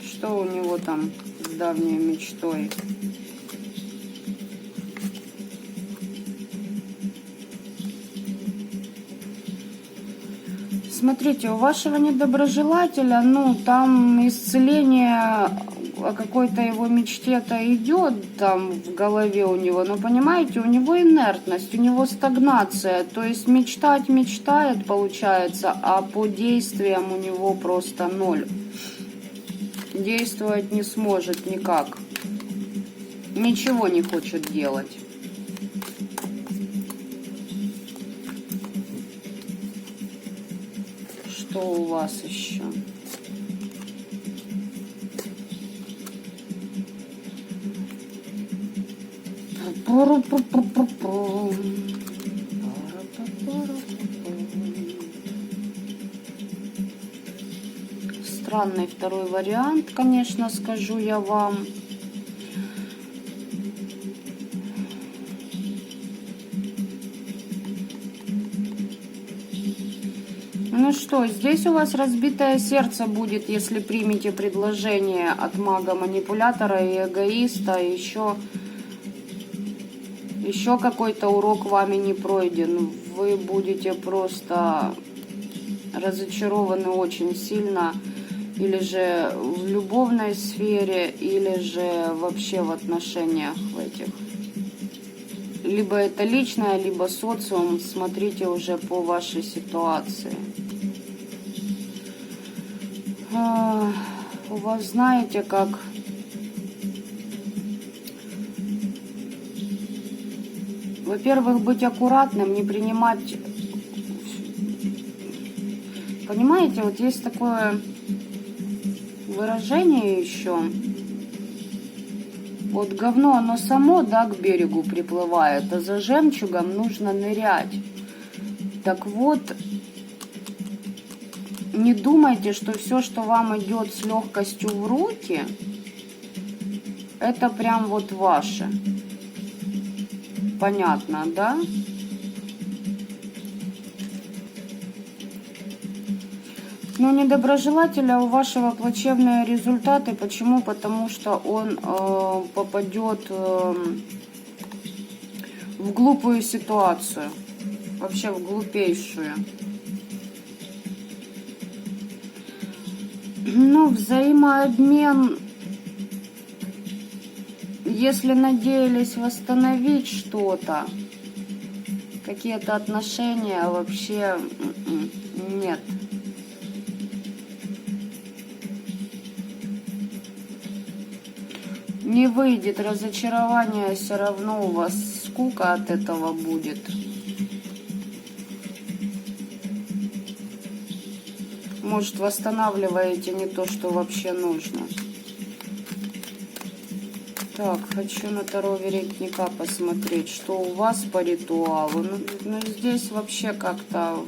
Что у него там с давней мечтой? Смотрите, у вашего недоброжелателя, ну, там исцеление о какой-то его мечте-то идет там в голове у него, но понимаете, у него инертность, у него стагнация, то есть мечтать мечтает, получается, а по действиям у него просто ноль. Действовать не сможет никак, ничего не хочет делать. Что у вас еще? Странный второй вариант, конечно, скажу я вам. Ну что, здесь у вас разбитое сердце будет, если примете предложение от мага-манипулятора и эгоиста. Еще какой-то урок вами не пройден. Вы будете просто разочарованы очень сильно. Или же в любовной сфере, или же вообще в отношениях в этих. Либо это личное, либо социум. Смотрите уже по вашей ситуации. У вас, знаете, как во-первых, быть аккуратным, не принимать. Понимаете, вот есть такое выражение еще. Вот говно, оно само, да, к берегу приплывает, а за жемчугом нужно нырять. Так вот, не думайте, что все, что вам идет с легкостью в руки, это прям вот ваше. Понятно, да? Но недоброжелателя у вашего плачевные результаты. Почему? Потому что он попадет в глупую ситуацию. Вообще в глупейшую. Ну, взаимообмен, если надеялись восстановить что-то, какие-то отношения, вообще нет. Не выйдет, разочарование, все равно у вас скука от этого будет. Может, восстанавливаете не то, что вообще нужно. Так, хочу на Таро веретника посмотреть, что у вас по ритуалу. Ну здесь вообще как-то...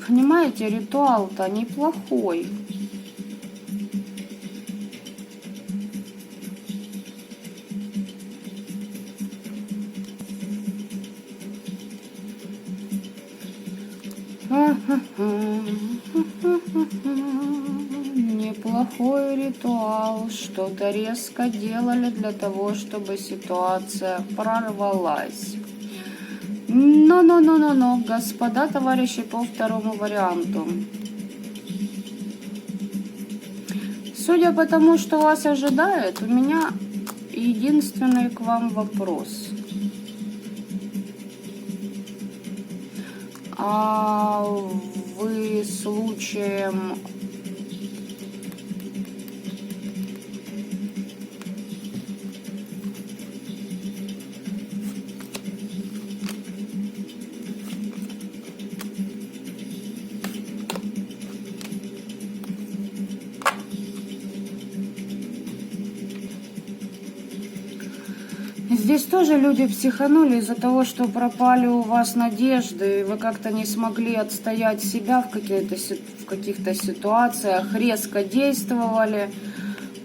Понимаете, ритуал-то неплохой. Неплохой ритуал. Что-то резко делали для того, чтобы ситуация прорвалась. Но, господа, товарищи, по второму варианту. Судя по тому, что вас ожидает, у меня единственный к вам вопрос. А вы случаем здесь тоже люди психанули из-за того, что пропали у вас надежды, и вы как-то не смогли отстоять себя в каких-то ситуациях, резко действовали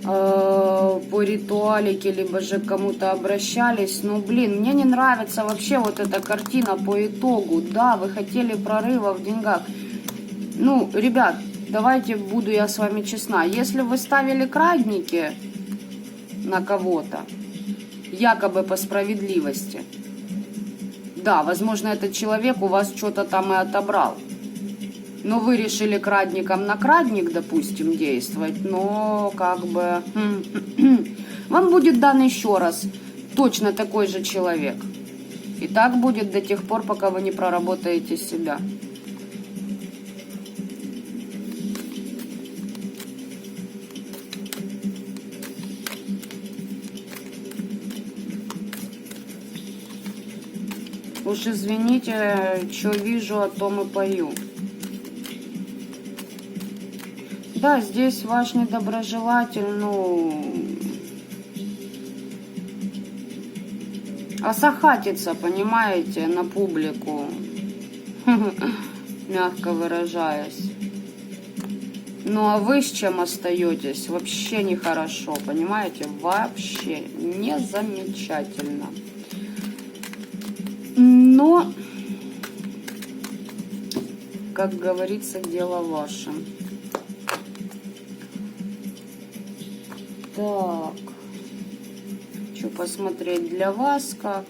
по ритуалике, либо же к кому-то обращались. Ну, блин, мне не нравится вообще вот эта картина по итогу. Да, вы хотели прорыва в деньгах. Ну, ребят, давайте буду я с вами честна. Если вы ставили крадники на кого-то, якобы по справедливости, да, возможно, этот человек у вас что-то там и отобрал. Но вы решили крадником на крадник, допустим, действовать, но как бы вам будет дан еще раз точно такой же человек. И так будет до тех пор, пока вы не проработаете себя. Уж извините, что вижу, о том и пою. Да, здесь ваш недоброжелатель, ну, осахатится, понимаете, на публику, мягко выражаясь. Ну, а вы с чем остаетесь? Вообще нехорошо, понимаете? Вообще не замечательно. Но, как говорится, дело ваше. Так, хочу посмотреть для вас, как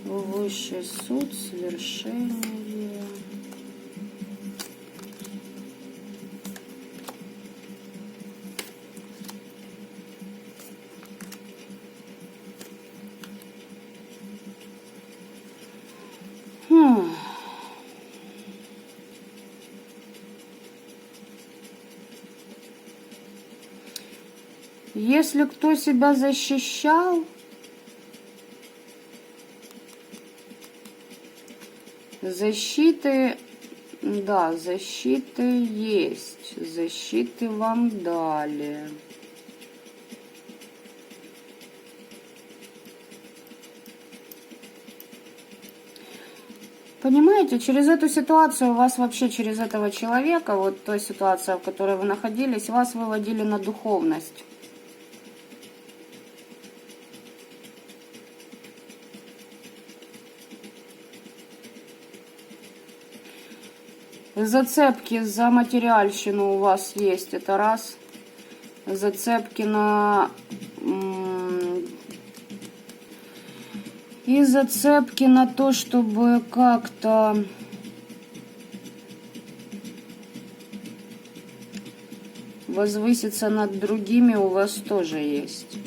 высший суд, свершение. Если кто себя защищал, защиты, да, защиты есть, защиты вам дали. Понимаете, через эту ситуацию вас вообще, через этого человека, вот той ситуация, в которой вы находились, вас выводили на духовность. Зацепки за материальщину у вас есть, это раз. Зацепки на... И зацепки на то, чтобы как-то... возвыситься над другими, у вас тоже есть.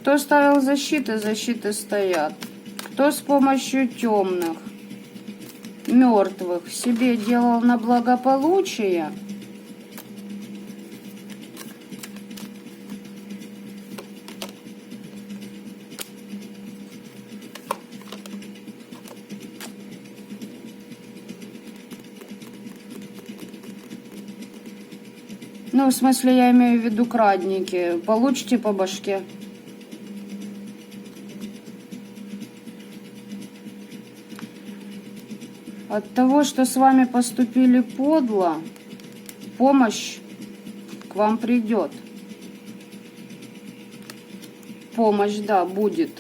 Кто ставил защиты, защиты стоят. Кто с помощью темных, мертвых себе делал на благополучие, ну, в смысле, я имею в виду крадники, получите по башке. От того, что с вами поступили подло, помощь к вам придет. Помощь, да, будет.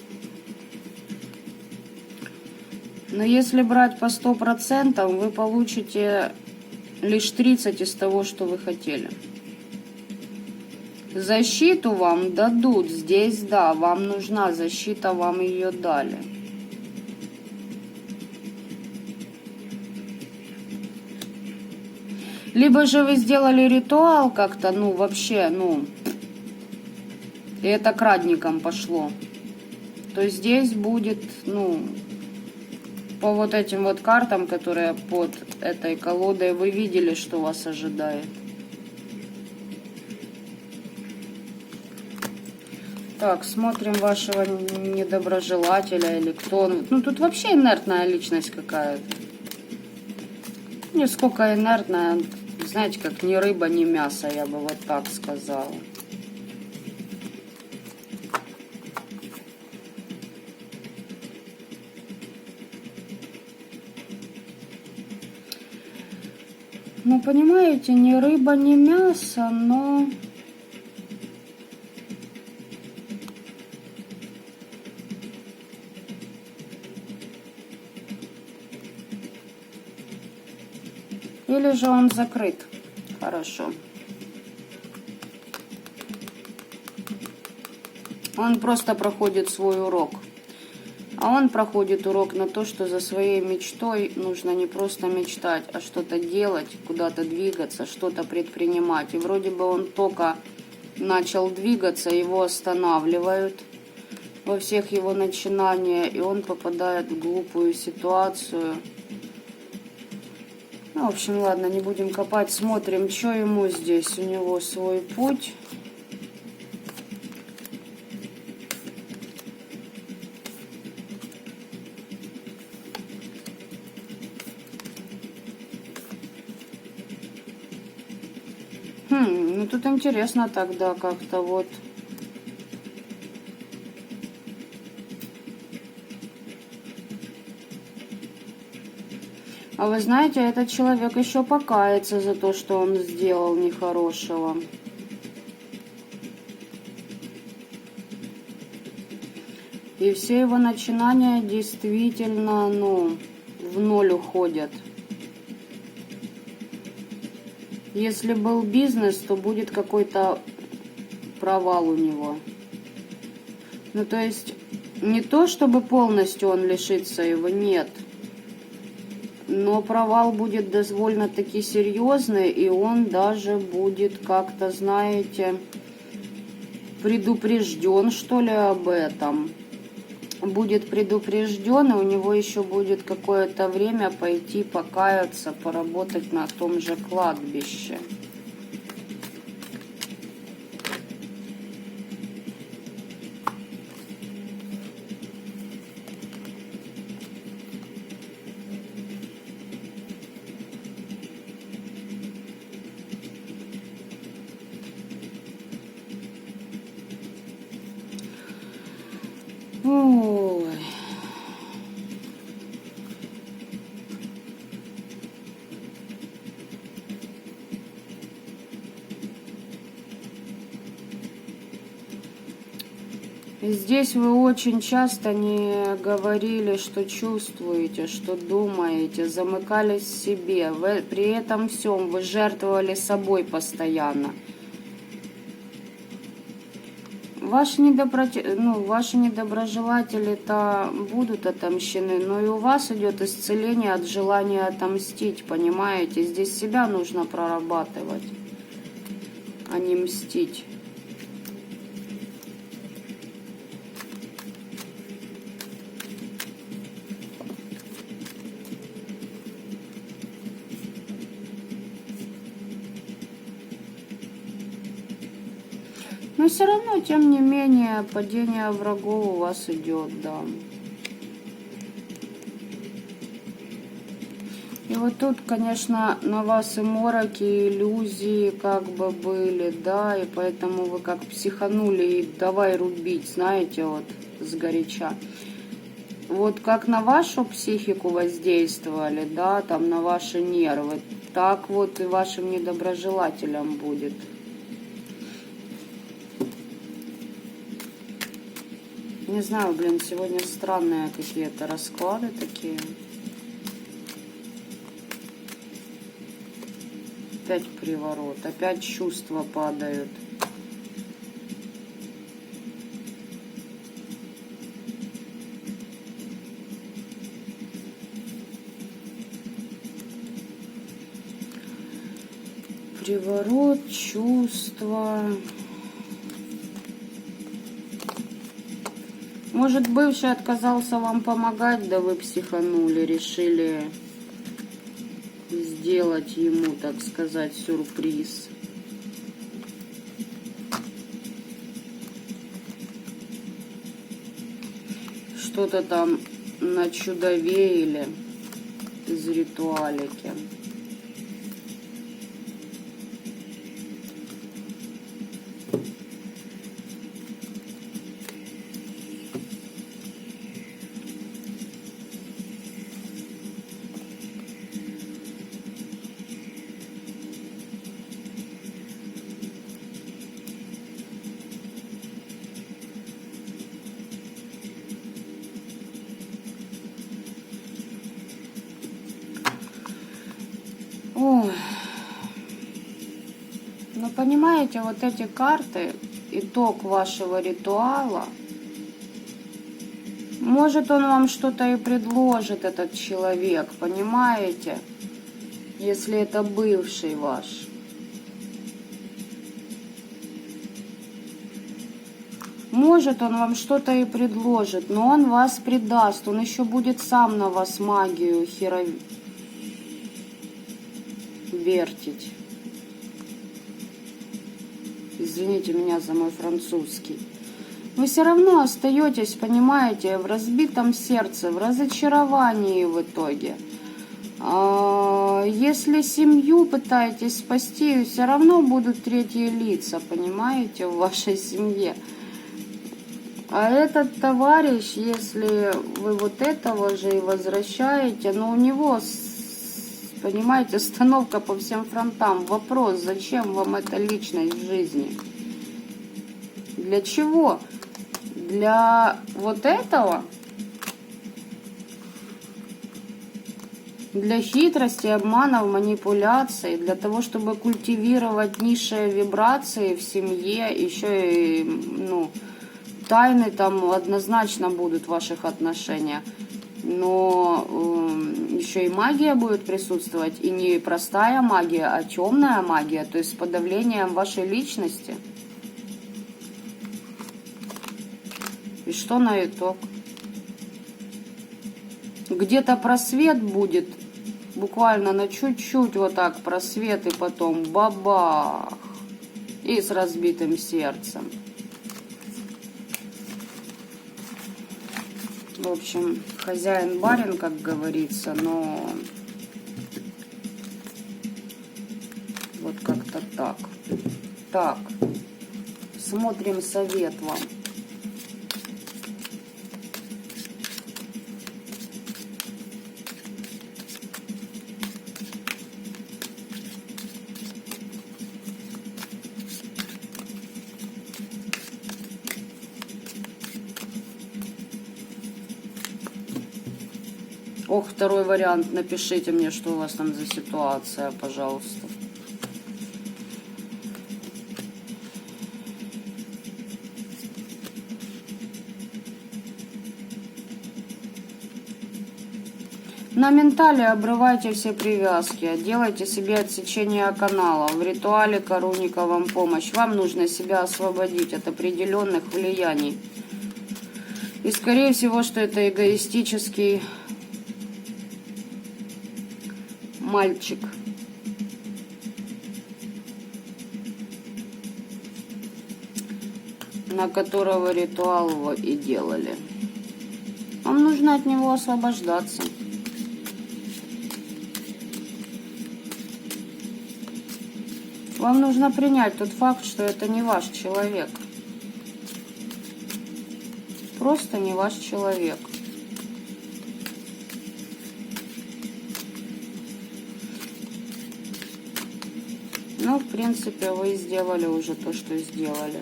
Но если брать по 100%, вы получите лишь 30 из того, что вы хотели. Защиту вам дадут. Здесь, да, вам нужна защита, вам ее дали. Либо же вы сделали ритуал как-то, ну, вообще, ну, и это крадникам пошло. То здесь будет, ну, по вот этим вот картам, которые под этой колодой, вы видели, что вас ожидает. Так, смотрим вашего недоброжелателя или кто он. Ну, тут вообще инертная личность какая-то. Нисколько инертная, знаете, как ни рыба, ни мясо, я бы вот так сказала. Ну, понимаете, ни рыба, ни мясо, но... Или же он закрыт. Хорошо. Он просто проходит свой урок. А он проходит урок на то, что за своей мечтой нужно не просто мечтать, а что-то делать, куда-то двигаться, что-то предпринимать. И вроде бы он только начал двигаться, его останавливают во всех его начинаниях, и он попадает в глупую ситуацию. Ну, в общем, ладно, не будем копать, смотрим, что ему здесь. У него свой путь. Ну тут интересно тогда как-то вот. А вы знаете, этот человек еще покается за то, что он сделал нехорошего. И все его начинания действительно, ну, в ноль уходят. Если был бизнес, то будет какой-то провал у него. Ну, то есть, не то, чтобы полностью он лишится его, нет. Но провал будет довольно-таки серьезный, и он даже будет как-то, знаете, предупрежден, что ли, об этом. Будет предупрежден, и у него еще будет какое-то время пойти покаяться, поработать на том же кладбище. Ой. Здесь вы очень часто не говорили, что чувствуете, что думаете, замыкались в себе. Вы, при этом всем вы жертвовали собой постоянно. Ваши недоброжелатели-то будут отомщены, но и у вас идет исцеление от желания отомстить, понимаете? Здесь себя нужно прорабатывать, а не мстить. Но все равно, тем не менее, падение врагов у вас идет, да. И вот тут, конечно, на вас и мороки, и иллюзии как бы были, да, и поэтому вы как психанули и давай рубить, знаете, вот сгоряча. Вот как на вашу психику воздействовали, да, там на ваши нервы, так вот и вашим недоброжелателям будет. Не знаю, блин, сегодня странные какие-то расклады такие. Опять приворот, опять чувства падают. Приворот, чувства. Может, бывший отказался вам помогать, да вы психанули, решили сделать ему, так сказать, сюрприз. Что-то там начудовеяли из ритуалики. Ой. Ну, понимаете, вот эти карты, итог вашего ритуала, может, он вам что-то и предложит, этот человек, понимаете? Если это бывший ваш. Может, он вам что-то и предложит, но он вас предаст, он еще будет сам на вас магию вертить. Извините меня за мой французский. Вы все равно остаетесь, понимаете, в разбитом сердце, в разочаровании в итоге. Если семью пытаетесь спасти, все равно будут третьи лица, понимаете, в вашей семье. А этот товарищ, если вы вот этого же и возвращаете, но у него, понимаете, остановка по всем фронтам. Вопрос, зачем вам эта личность в жизни? Для чего? Для вот этого? Для хитрости, обманов, манипуляций, для того, чтобы культивировать низшие вибрации в семье, еще и, ну, тайны там однозначно будут в ваших отношениях. Но еще и магия будет присутствовать, и не простая магия, а темная магия, то есть с подавлением вашей личности. И что на итог? Где-то просвет будет, буквально на чуть-чуть вот так просвет, и потом бабах, и с разбитым сердцем. В общем, хозяин-барин, как говорится, но вот как-то так. Так, смотрим совет вам. Ох, второй вариант. Напишите мне, что у вас там за ситуация, пожалуйста. На ментале обрывайте все привязки, делайте себе отсечение канала. В ритуале Коруника вам помощь. Вам нужно себя освободить от определенных влияний. И скорее всего, что это эгоистический мальчик. На которого ритуал вы и делали. Вам нужно от него освобождаться. Вам нужно принять тот факт, что это не ваш человек. Просто не ваш человек. Ну, в принципе, вы сделали уже то, что сделали.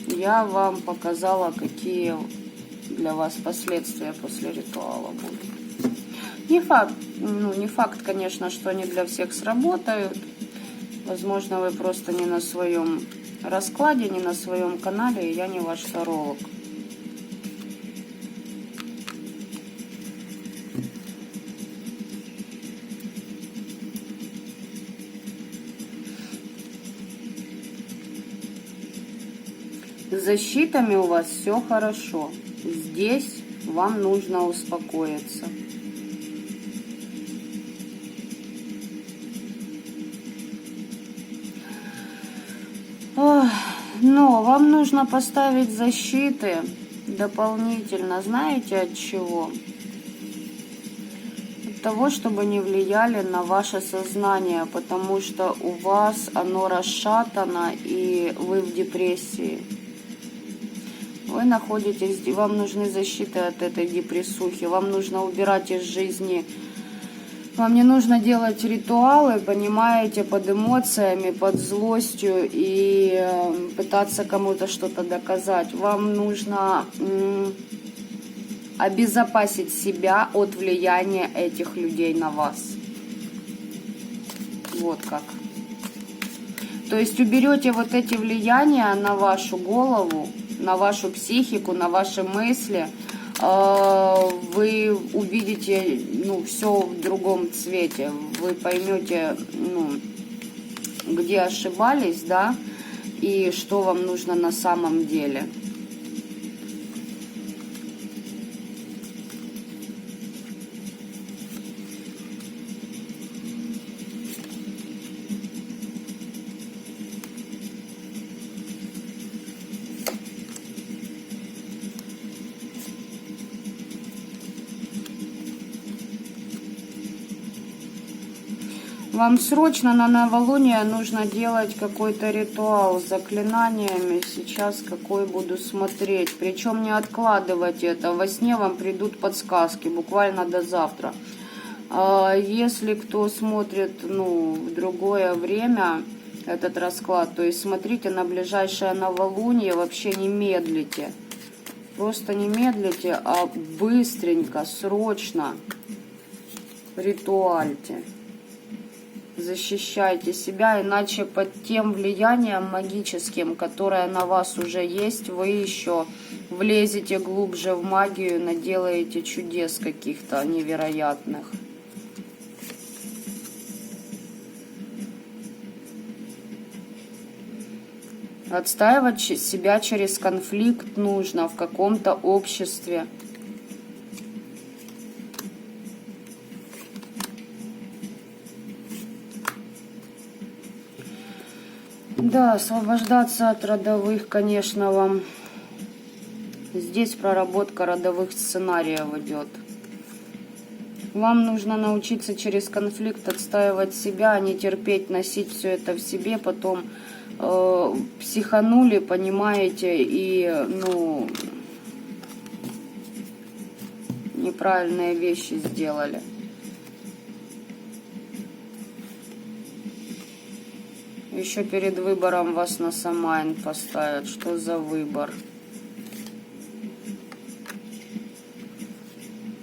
Я вам показала, какие для вас последствия после ритуала будут. Не факт, конечно, что они для всех сработают. Возможно, вы просто не на своем раскладе, не на своем канале, и я не ваш таролог. С защитами у вас все хорошо. здесь вам нужно успокоиться. Но вам нужно поставить защиты дополнительно. Знаете от чего? От того, чтобы не влияли на ваше сознание, потому что у вас оно расшатано и вы в депрессии. Вы находитесь, вам нужны защиты от этой депрессухи, вам нужно убирать из жизни. Вам не нужно делать ритуалы, понимаете, под эмоциями, под злостью и пытаться кому-то что-то доказать. Вам нужно обезопасить себя от влияния этих людей на вас. Вот как. То есть уберете вот эти влияния на вашу голову, на вашу психику, на ваши мысли. Вы увидите, все в другом цвете. Вы поймете, где ошибались, да, и что вам нужно на самом деле. Вам срочно на новолуние нужно делать какой-то ритуал с заклинаниями. Сейчас какой буду смотреть. Причем не откладывать это. Во сне вам придут подсказки, буквально до завтра. Если кто смотрит в другое время этот расклад, то есть смотрите на ближайшее новолуние, вообще не медлите. Просто не медлите, а быстренько, срочно ритуальте. Защищайте себя, иначе под тем влиянием магическим, которое на вас уже есть, вы еще влезете глубже в магию, наделаете чудес каких-то невероятных. Отстаивать себя через конфликт нужно в каком-то обществе. Да, освобождаться от родовых, конечно, вам. Здесь проработка родовых сценариев идет. Вам нужно научиться через конфликт отстаивать себя, а не терпеть, носить все это в себе, потом психанули, понимаете, и, неправильные вещи сделали. Еще перед выбором вас на Самайн поставят. Что за выбор?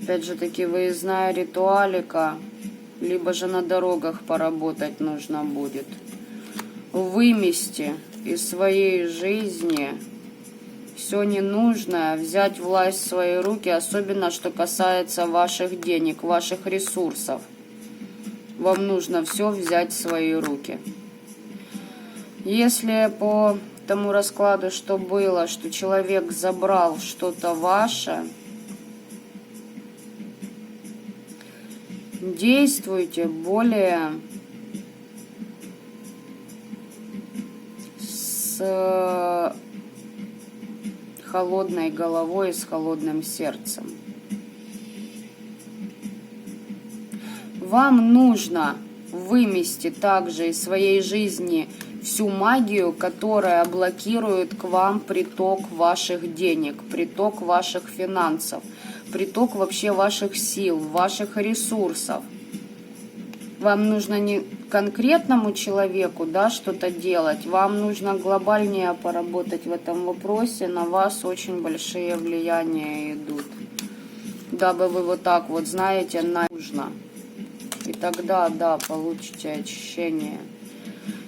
Опять же таки, выездная ритуалика. Либо же на дорогах поработать нужно будет. Вымести из своей жизни все ненужное, взять власть в свои руки, особенно что касается ваших денег, ваших ресурсов. Вам нужно все взять в свои руки. Если по тому раскладу, что было, что человек забрал что-то ваше, действуйте более с холодной головой и с холодным сердцем. Вам нужно вымести также из своей жизни всю магию, которая блокирует к вам приток ваших денег, приток ваших финансов, приток вообще ваших сил, ваших ресурсов. Вам нужно не конкретному человеку, что-то делать, вам нужно глобальнее поработать в этом вопросе, на вас очень большие влияния идут. Дабы вы вот так вот, знаете, нужно. И тогда, да, получите очищение.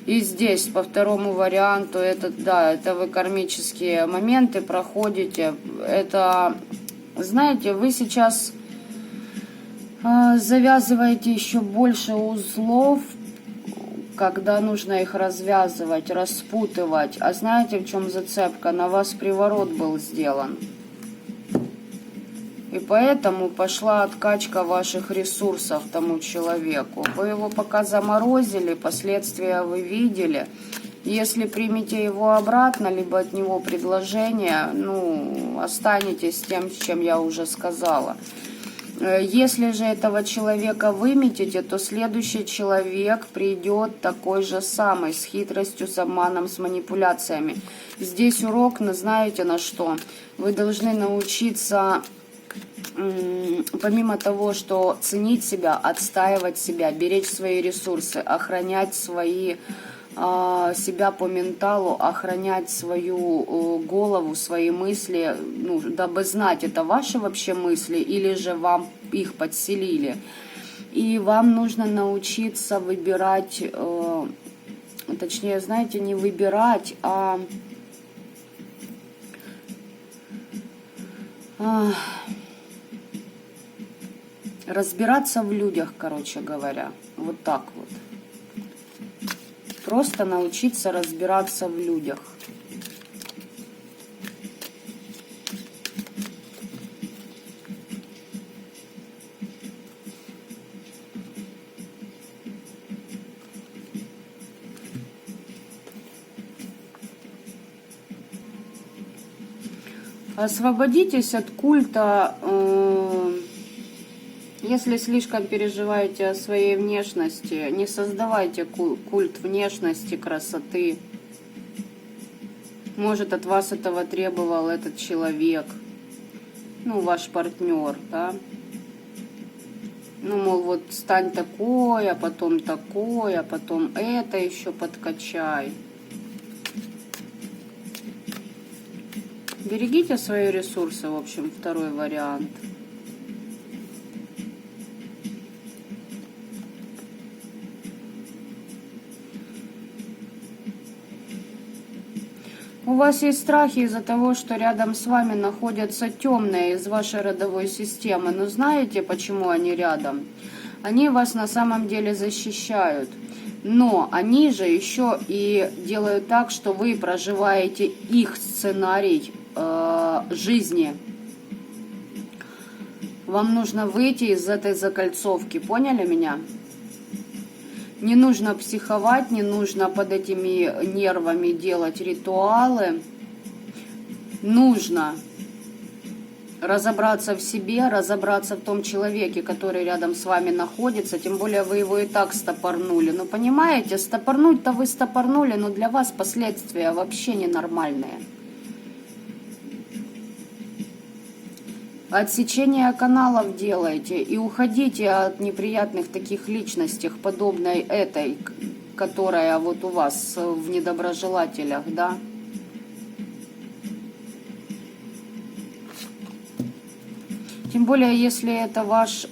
И здесь по второму варианту, это вы кармические моменты проходите. Это, знаете, вы сейчас завязываете еще больше узлов, когда нужно их развязывать, распутывать. А знаете, в чем зацепка? На вас приворот был сделан. И поэтому пошла откачка ваших ресурсов тому человеку. Вы его пока заморозили, последствия вы видели. Если примете его обратно, либо от него предложение, ну, останетесь с тем, с чем я уже сказала. Если же этого человека выметите, то следующий человек придет такой же самый, с хитростью, с обманом, с манипуляциями. Здесь урок, знаете на что? Вы должны научиться, помимо того, что ценить себя, отстаивать себя, беречь свои ресурсы, охранять себя по менталу, охранять свою голову, свои мысли, ну, дабы знать, это ваши вообще мысли или же вам их подселили. И вам нужно научиться выбирать, точнее, знаете, не выбирать, а разбираться в людях, короче говоря. Вот так вот. Просто научиться разбираться в людях. Освободитесь от культа, если слишком переживаете о своей внешности, не создавайте культ внешности, красоты. Может, от вас этого требовал этот человек, ну, ваш партнер, да? Ну, мол, вот стань такой, а потом это еще подкачай. Берегите свои ресурсы, в общем, второй вариант. У вас есть страхи из-за того, что рядом с вами находятся темные из вашей родовой системы. Но знаете, почему они рядом? Они вас на самом деле защищают. Но они же еще и делают так, что вы проживаете их сценарий жизни. Вам нужно выйти из этой закольцовки. Поняли меня? Не нужно психовать, не нужно под этими нервами делать ритуалы. Нужно разобраться в себе, разобраться в том человеке, который рядом с вами находится. Тем более вы его и так стопорнули. Ну, понимаете, стопорнуть-то вы стопорнули, но для вас последствия вообще ненормальные. Отсечение каналов делайте и уходите от неприятных таких личностей, подобной этой, которая вот у вас в недоброжелателях, да. Тем более, если это ваш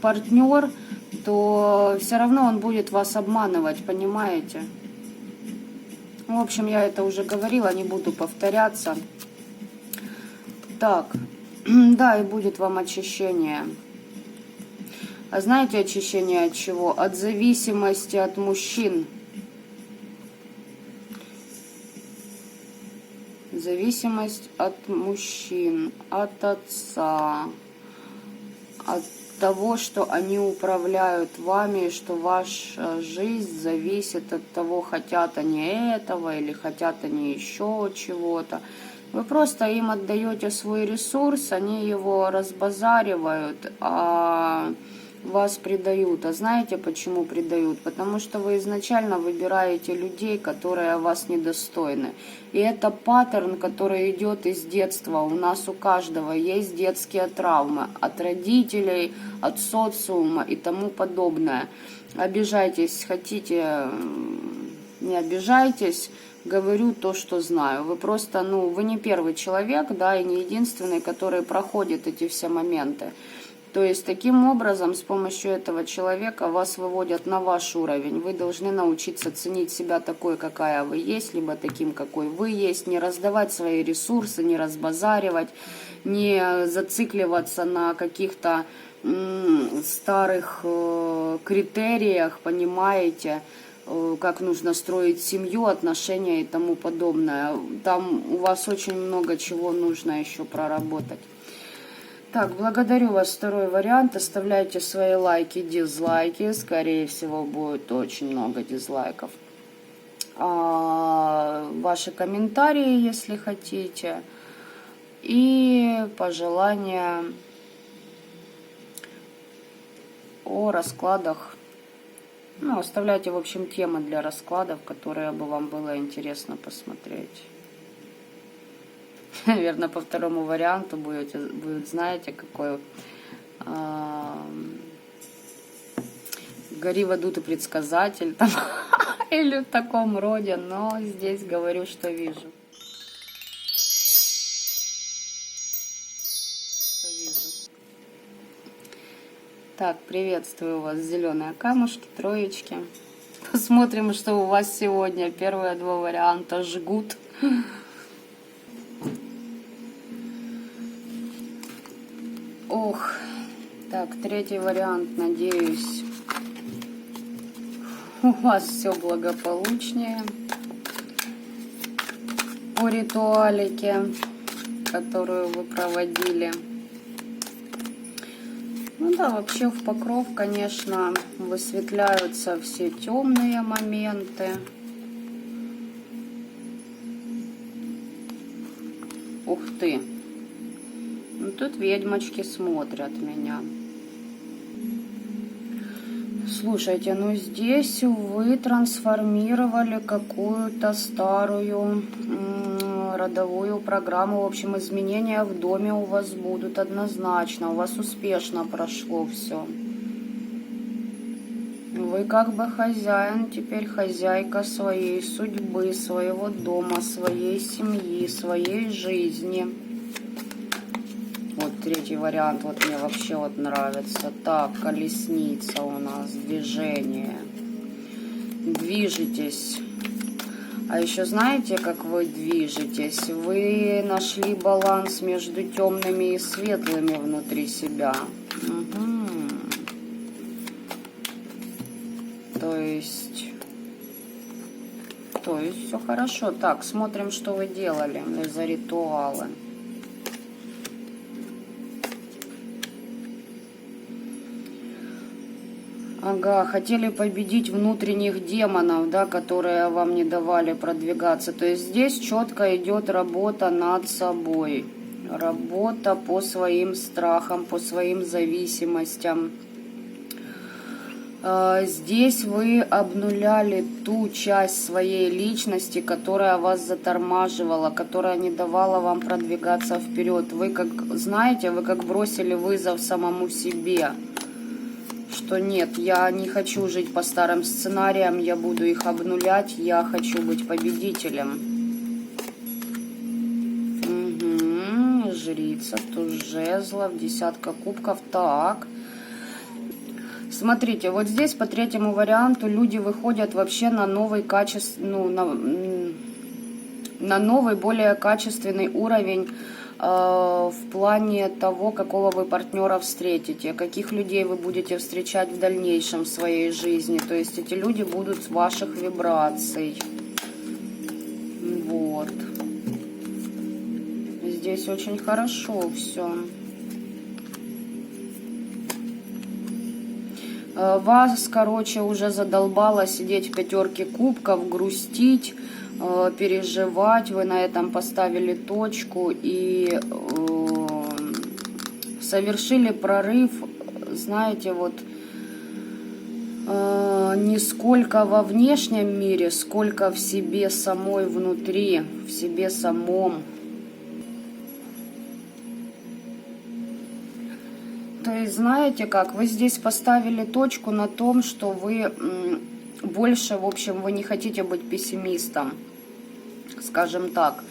партнер, то все равно он будет вас обманывать, понимаете? В общем, я это уже говорила, не буду повторяться. Так. Да, и будет вам очищение. А знаете, очищение от чего? От зависимости от мужчин. Зависимость от мужчин, от отца, от того, что они управляют вами, что ваша жизнь зависит от того, хотят они этого или хотят они еще чего-то. Вы просто им отдаете свой ресурс, они его разбазаривают, а вас предают. А знаете, почему предают? Потому что вы изначально выбираете людей, которые вас недостойны. И это паттерн, который идет из детства. У нас у каждого есть детские травмы от родителей, от социума и тому подобное. Обижайтесь, хотите, не обижайтесь. Говорю то, что знаю. Вы просто, вы не первый человек, да, и не единственный, который проходит эти все моменты. То есть, таким образом, с помощью этого человека вас выводят на ваш уровень. Вы должны научиться ценить себя такой, какая вы есть, либо таким, какой вы есть, не раздавать свои ресурсы, не разбазаривать, не зацикливаться на каких-то старых критериях, понимаете, как нужно строить семью, отношения и тому подобное. Там у вас очень много чего нужно еще проработать. Так, благодарю вас. Второй вариант. Оставляйте свои лайки, дизлайки. Скорее всего, будет очень много дизлайков. Ваши комментарии, если хотите. И пожелания о раскладах. Ну, оставляйте, в общем, темы для раскладов, которые бы вам было интересно посмотреть. Наверное, по второму варианту будет, знаете, какой «Гори в аду ты предсказатель» там, или в таком роде, но здесь говорю, что вижу. Так, приветствую вас, зеленые камушки, троечки. Посмотрим, что у вас сегодня. Первые два варианта жгут. Ох, так, третий вариант, надеюсь, у вас все благополучнее по ритуалике, которую вы проводили. Ну да, вообще в покров, конечно, высветляются все темные моменты. Ух ты! Ну, тут ведьмочки смотрят меня. Слушайте, ну здесь вы трансформировали какую-то старую родовую программу. В общем, изменения в доме у вас будут однозначно. У вас успешно прошло все. Вы как бы хозяин, теперь хозяйка своей судьбы, своего дома, своей семьи, своей жизни. Вот третий вариант, вот мне вообще вот нравится. Так, колесница у нас, движение. Движетесь. А еще знаете, как вы движетесь? Вы нашли баланс между темными и светлыми внутри себя. Угу. То есть все хорошо. Так, смотрим, что вы делали за ритуалы. Ага, хотели победить внутренних демонов, да, которые вам не давали продвигаться. То есть здесь четко идет работа над собой. Работа по своим страхам, по своим зависимостям. Здесь вы обнуляли ту часть своей личности, которая вас затормаживала, которая не давала вам продвигаться вперед. Вы как, знаете, вы как бросили вызов самому себе. Что нет, я не хочу жить по старым сценариям, я буду их обнулять, я хочу быть победителем. Угу, жрица, туз жезлов, десятка кубков. Так, смотрите, вот здесь по третьему варианту люди выходят вообще на новый на новый, более качественный уровень в плане того, какого вы партнера встретите, каких людей вы будете встречать в дальнейшем в своей жизни. То есть эти люди будут с ваших вибраций. Вот. Здесь очень хорошо все. Вас, короче, уже задолбало сидеть в пятерке кубков, грустить, переживать. Вы на этом поставили точку и совершили прорыв, знаете, вот не сколько во внешнем мире, сколько в себе самой внутри, в себе самом. То есть, знаете как, вы здесь поставили точку на том, что вы больше, в общем, вы не хотите быть пессимистом, скажем так.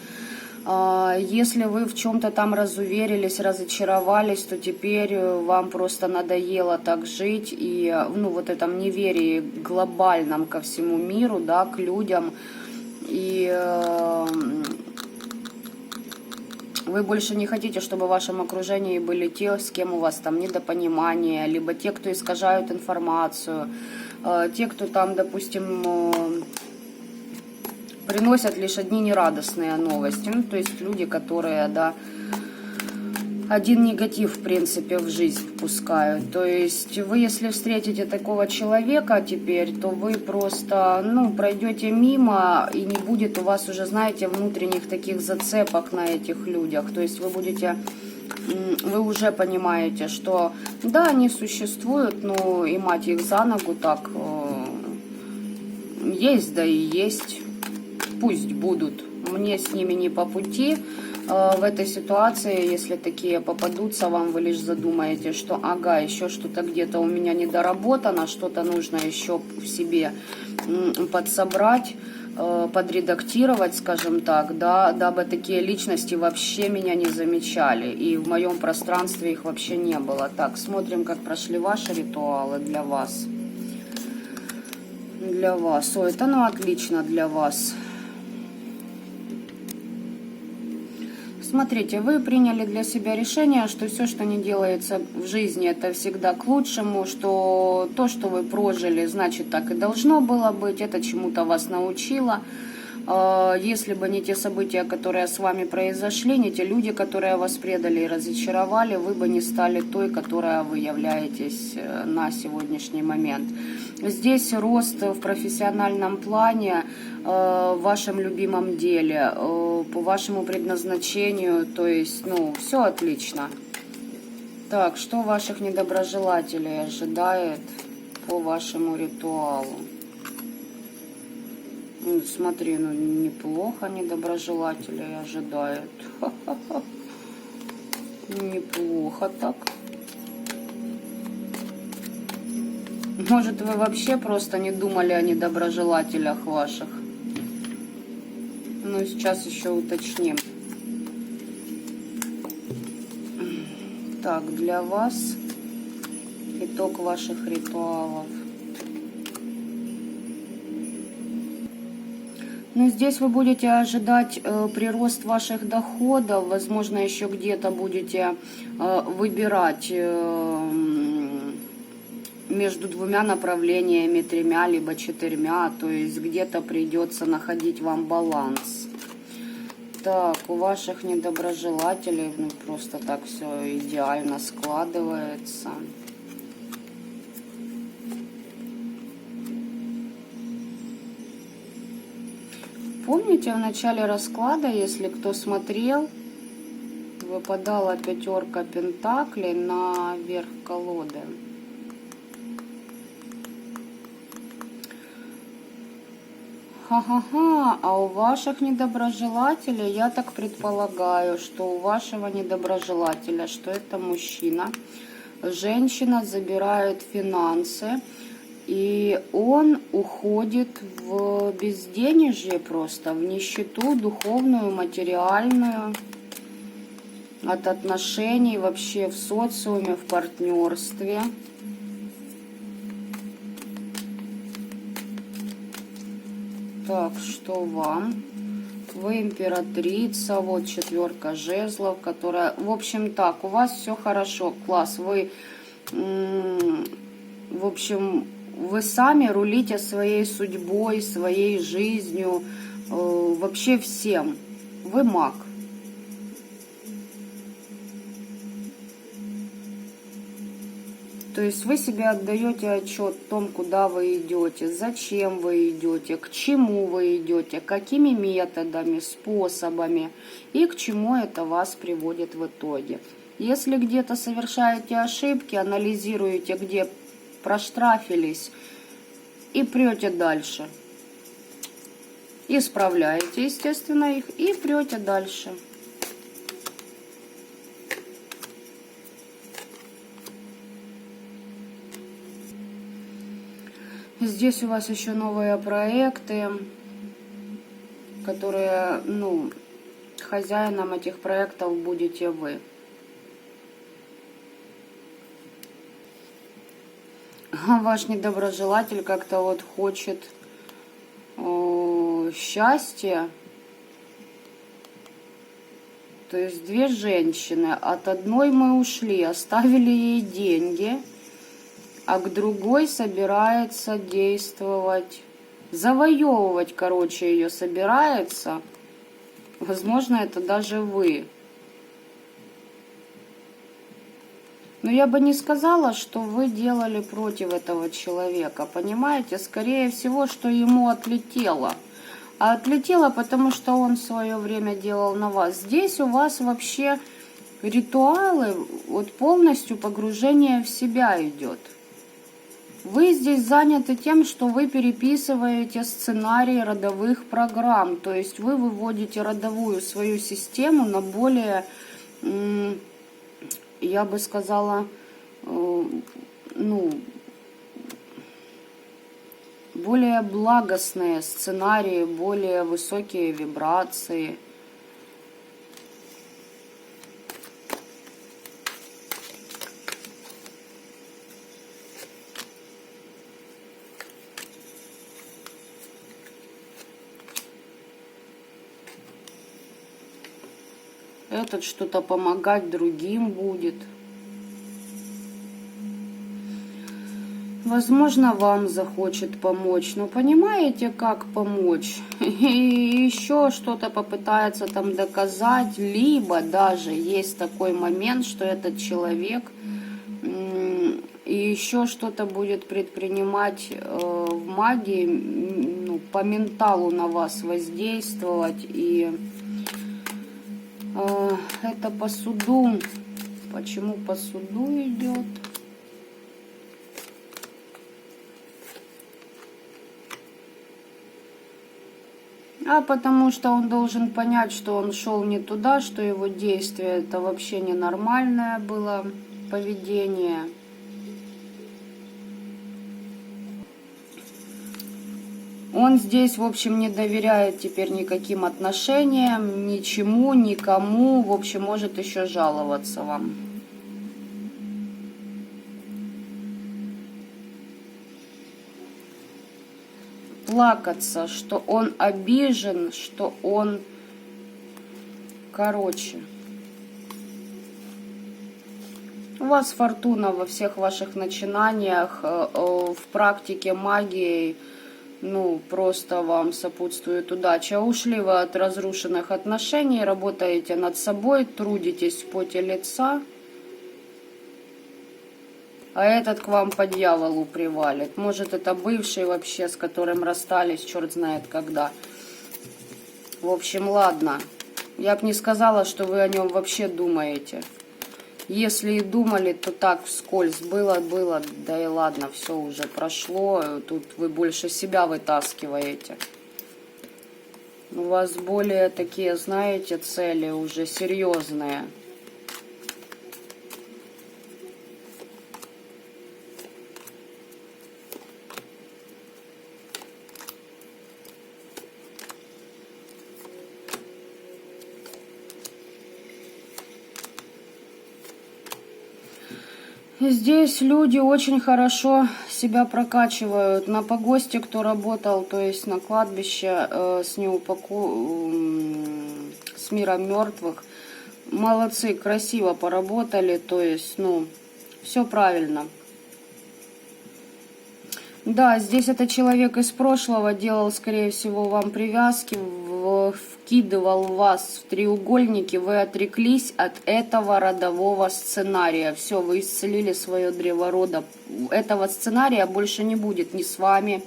Если вы в чем-то там разуверились, разочаровались, то теперь вам просто надоело так жить и, ну, вот этом неверии глобальном ко всему миру, да, к людям. И вы больше не хотите, чтобы в вашем окружении были те, с кем у вас там недопонимание, либо те, кто искажают информацию, те, кто там, допустим, приносят лишь одни нерадостные новости. Ну, то есть люди, которые, да, один негатив, в принципе, в жизнь впускают. То есть вы, если встретите такого человека теперь, то вы просто, ну, пройдете мимо, и не будет у вас уже, знаете, внутренних таких зацепок на этих людях. То есть вы уже понимаете, что да, они существуют, но и мать их за ногу так есть, да и есть. Пусть будут. Мне с ними не по пути. В этой ситуации, если такие попадутся вам, вы лишь задумаете, что ага, еще что-то где-то у меня недоработано, что-то нужно еще в себе подсобрать, подредактировать, скажем так, да, дабы такие личности вообще меня не замечали, и в моем пространстве их вообще не было. Так, смотрим, как прошли ваши ритуалы для вас. Для вас. Ой, это ну отлично для вас. Смотрите, вы приняли для себя решение, что все, что не делается в жизни, это всегда к лучшему, что то, что вы прожили, значит, так и должно было быть, это чему-то вас научило. Если бы не те события, которые с вами произошли, не те люди, которые вас предали и разочаровали, вы бы не стали той, которая вы являетесь на сегодняшний момент. Здесь рост в профессиональном плане, в вашем любимом деле, по вашему предназначению, то есть, ну, все отлично. Так, что ваших недоброжелателей ожидает по вашему ритуалу? Смотри, ну неплохо недоброжелателей ожидает. Неплохо так. Может, вы вообще просто не думали о недоброжелателях ваших? Ну, сейчас еще уточним. Так, для вас итог ваших ритуалов. Ну, здесь вы будете ожидать прирост ваших доходов, возможно, еще где-то будете выбирать между двумя направлениями, тремя, либо четырьмя, то есть где-то придется находить вам баланс. Так, у ваших недоброжелателей ну, просто так все идеально складывается. Помните, в начале расклада, если кто смотрел, выпадала пятерка пентаклей на верх колоды. Ха-ха-ха, а у ваших недоброжелателей, я так предполагаю, что у вашего недоброжелателя, что это мужчина, женщина забирает финансы, и он уходит в безденежье просто, в нищету духовную, материальную, от отношений вообще в социуме, в партнерстве. Так, что вам? Вы императрица, вот четверка жезлов, которая... В общем, так, у вас все хорошо, класс. Вы, в общем... Вы сами рулите своей судьбой, своей жизнью, вообще всем. Вы маг. То есть вы себе отдаете отчет о том, куда вы идете, зачем вы идете, к чему вы идете, какими методами, способами и к чему это вас приводит в итоге. Если где-то совершаете ошибки, анализируете, где проштрафились и прете дальше. Исправляете, естественно, их и прете дальше. Здесь у вас еще новые проекты, которые, ну, хозяином этих проектов будете вы. Ваш недоброжелатель как-то вот хочет счастья. То есть две женщины. От одной мы ушли, оставили ей деньги, а к другой собирается действовать, завоевывать, короче, ее собирается. Возможно, это даже вы. Но я бы не сказала, что вы делали против этого человека. Понимаете, скорее всего, что ему отлетело. А отлетело, потому что он в свое время делал на вас. Здесь у вас вообще ритуалы, вот полностью погружение в себя идет. Вы здесь заняты тем, что вы переписываете сценарии родовых программ. То есть вы выводите родовую свою систему на более, я бы сказала, ну, более благостные сценарии, более высокие вибрации. Этот что-то помогать другим будет. Возможно, вам захочет помочь. Но понимаете, как помочь? И еще что-то попытается там доказать. Либо даже есть такой момент, что этот человек и еще что-то будет предпринимать в магии, ну, по менталу на вас воздействовать. И это по суду. Почему по суду идет? А потому что он должен понять, что он шел не туда, что его действие это вообще ненормальное было поведение. Он здесь, в общем, не доверяет теперь никаким отношениям, ничему, никому. В общем, может еще жаловаться вам. Плакаться, что он обижен, что он... Короче. У вас фортуна во всех ваших начинаниях, в практике магии. Ну, просто вам сопутствует удача. Ушли вы от разрушенных отношений, работаете над собой, трудитесь в поте лица. А этот к вам по дьяволу привалит. Может, это бывший вообще, с которым расстались, черт знает когда. В общем, ладно. Я бы не сказала, что вы о нем вообще думаете. Если и думали, то так вскользь. Было, да и ладно, все уже прошло. Тут вы больше себя вытаскиваете. У вас более такие, знаете, цели уже серьезные. Здесь люди очень хорошо себя прокачивают. На погосте, кто работал, то есть на кладбище с миром мертвых, молодцы, красиво поработали, то есть, ну, все правильно. Да, здесь это человек из прошлого делал, скорее всего, вам привязки, вкидывал вас в треугольники, вы отреклись от этого родового сценария. Все, вы исцелили свое древо рода. Этого сценария больше не будет ни с вами,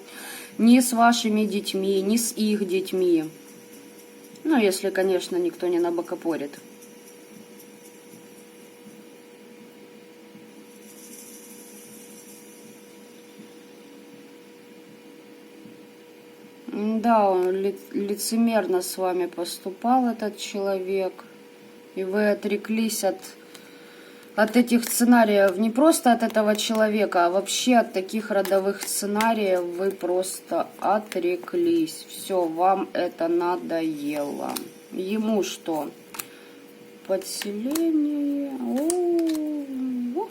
ни с вашими детьми, ни с их детьми. Ну, если, конечно, никто не набокопорит. Да, он лицемерно с вами поступал, этот человек. И вы отреклись от этих сценариев. Не просто от этого человека, а вообще от таких родовых сценариев вы просто отреклись. Все, вам это надоело. Ему что? Подселение. О-о-о.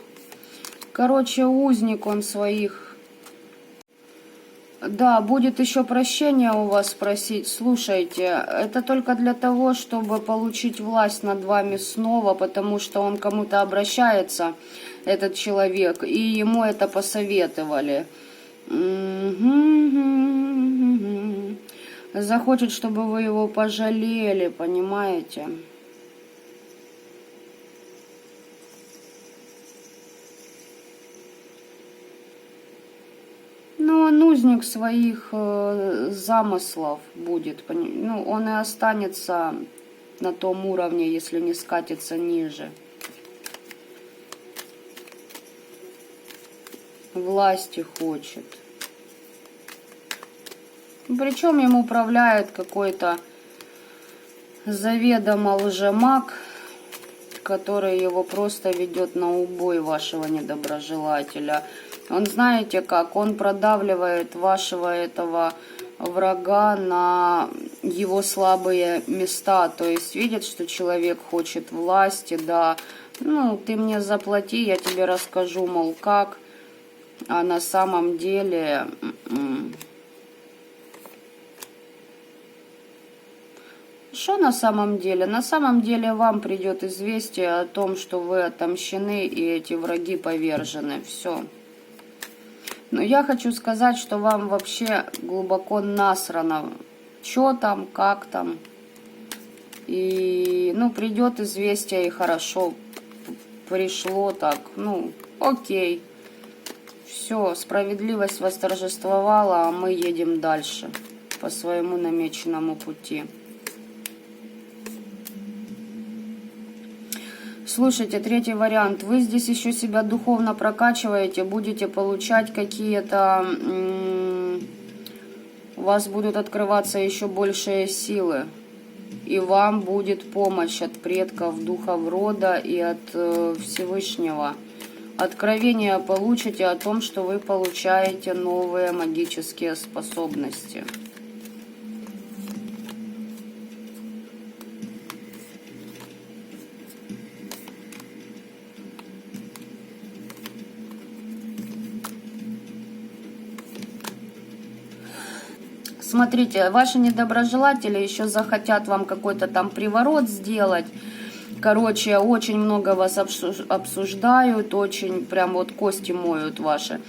Короче, узник он своих. Да, будет еще прощение у вас просить. Слушайте, это только для того, чтобы получить власть над вами снова, потому что он кому-то обращается, этот человек, и ему это посоветовали. Захочет, чтобы вы его пожалели, понимаете? союзник своих замыслов будет. Ну, он и останется на том уровне, если не скатится ниже. Власти хочет. Причем им управляет какой-то заведомо лжемаг, который его просто ведет на убой, вашего недоброжелателя. Он, знаете как, он продавливает вашего этого врага на его слабые места. То есть видит, что человек хочет власти, да, ну, ты мне заплати, я тебе расскажу, мол, как. А на самом деле... Что на самом деле? На самом деле вам придет известие о том, что вы отомщены и эти враги повержены. Все. Но я хочу сказать, что вам вообще глубоко насрано. Что там, как там. И, ну, придет известие, и хорошо. Пришло так, ну, окей. Все, справедливость восторжествовала, а мы едем дальше по своему намеченному пути. Слушайте, третий вариант. Вы здесь еще себя духовно прокачиваете, будете получать какие-то... У вас будут открываться еще большие силы. И вам будет помощь от предков, духов рода и от Всевышнего. Откровение получите о том, что вы получаете новые магические способности. Смотрите, ваши недоброжелатели еще захотят вам какой-то там приворот сделать. Короче, очень много вас обсуждают, очень прям вот кости моют ваши.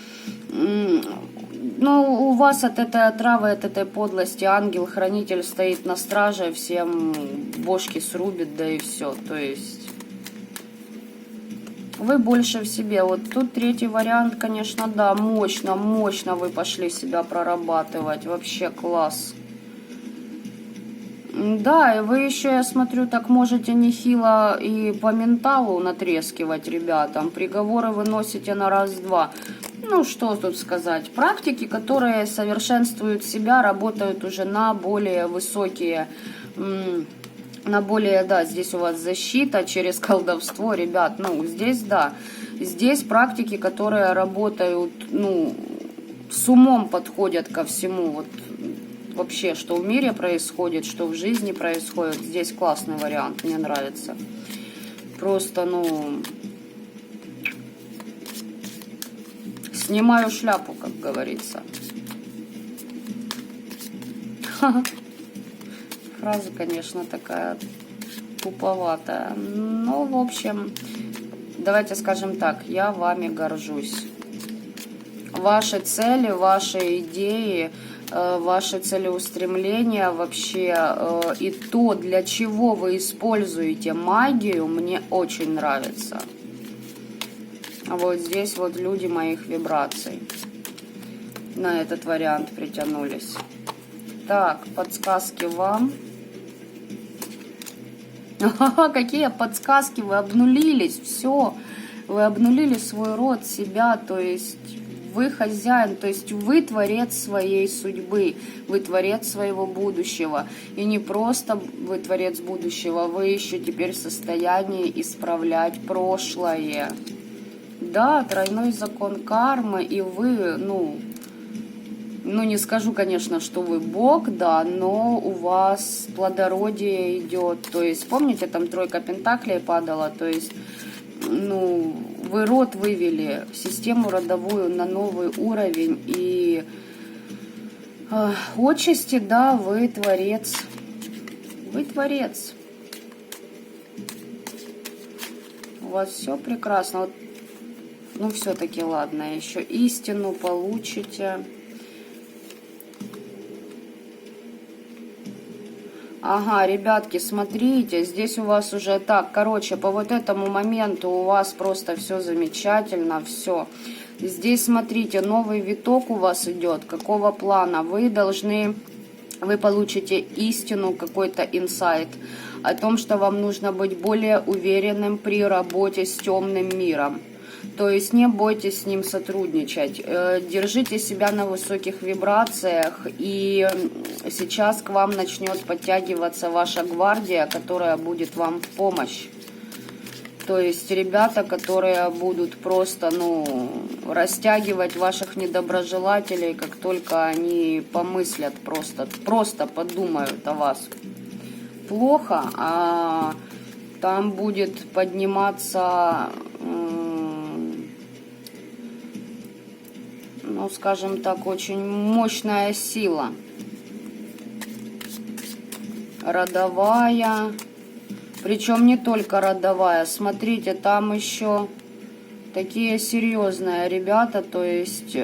Ну, у вас от этой отравы, от этой подлости ангел-хранитель стоит на страже, всем бошки срубит, да и все. То есть вы больше в себе. Вот тут третий вариант, конечно, да, мощно, мощно вы пошли себя прорабатывать. Вообще класс. Да, и вы еще, я смотрю, так можете нехило и по менталу натрескивать ребятам. Приговоры выносите на раз-два. Ну, что тут сказать. Практики, которые совершенствуют себя, работают уже на более высокие... На более, да, здесь у вас защита через колдовство, ребят. Ну, здесь, да. Здесь практики, которые работают, ну, с умом подходят ко всему. Вот. Вообще, что в мире происходит, что в жизни происходит. Здесь классный вариант, мне нравится. Просто, ну, снимаю шляпу, как говорится. Фраза, конечно, такая туповатая. Но, в общем, давайте скажем так, я вами горжусь. Ваши цели, ваши идеи... Ваши целеустремления вообще и то, для чего вы используете магию, мне очень нравится. Вот здесь вот люди моих вибраций на этот вариант притянулись. Так, подсказки вам. Какие подсказки, вы обнулились, все. Вы обнулили свой род, себя, то есть... Вы хозяин, то есть вы творец своей судьбы, вы творец своего будущего. И не просто вы творец будущего, вы еще теперь в состоянии исправлять прошлое. Да, тройной закон кармы, и вы, ну не скажу, конечно, что вы Бог, да, но у вас плодородие идет. То есть, помните, там тройка пентаклей падала, то есть, ну... Вы род вывели, систему родовую на новый уровень. И отчасти, да, вы творец. Вы творец. У вас все прекрасно. Вот, ну, все-таки, ладно, еще истину получите. Ага, ребятки, смотрите, здесь у вас уже так, короче, по вот этому моменту у вас просто все замечательно, все. Здесь, смотрите, новый виток у вас идет. Какого плана? Вы получите истину, какой-то инсайт о том, что вам нужно быть более уверенным при работе с темным миром. То есть не бойтесь с ним сотрудничать. Держите себя на высоких вибрациях, и сейчас к вам начнет подтягиваться ваша гвардия, которая будет вам в помощь. То есть ребята, которые будут просто, растягивать ваших недоброжелателей, как только они помыслят, просто подумают о вас плохо, а там будет подниматься, скажем так, очень мощная сила. Родовая. Причем не только родовая. Смотрите, там еще такие серьезные ребята, то есть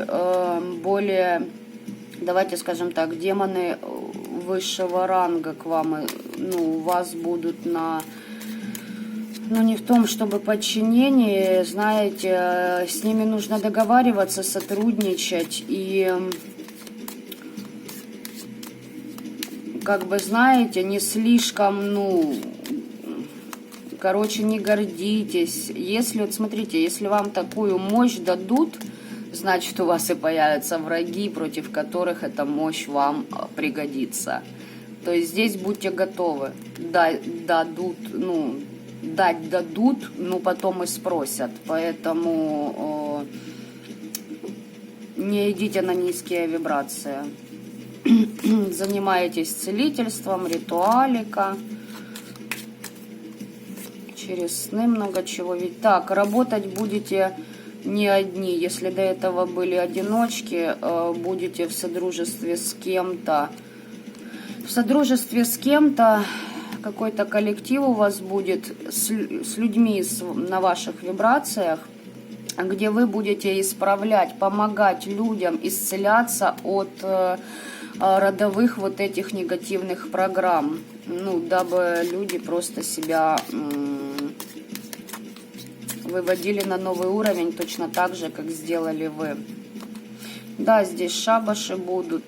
более, давайте скажем так, демоны высшего ранга к вам, у вас будут не в том, чтобы подчинении, знаете, с ними нужно договариваться, сотрудничать и, знаете, не слишком, не гордитесь. Если, смотрите, если вам такую мощь дадут, значит, у вас и появятся враги, против которых эта мощь вам пригодится. То есть здесь будьте готовы. Дать дадут, но потом и спросят. Поэтому не идите на низкие вибрации. Занимаетесь целительством, ритуалика. Через сны много чего. Ведь так, работать будете не одни. Если до этого были одиночки, будете в содружестве с кем-то. В содружестве с кем-то какой-то коллектив у вас будет с людьми на ваших вибрациях, где вы будете исправлять, помогать людям исцеляться от родовых вот этих негативных программ. Дабы люди просто себя выводили на новый уровень, точно так же, как сделали вы. Да, здесь шабаши будут,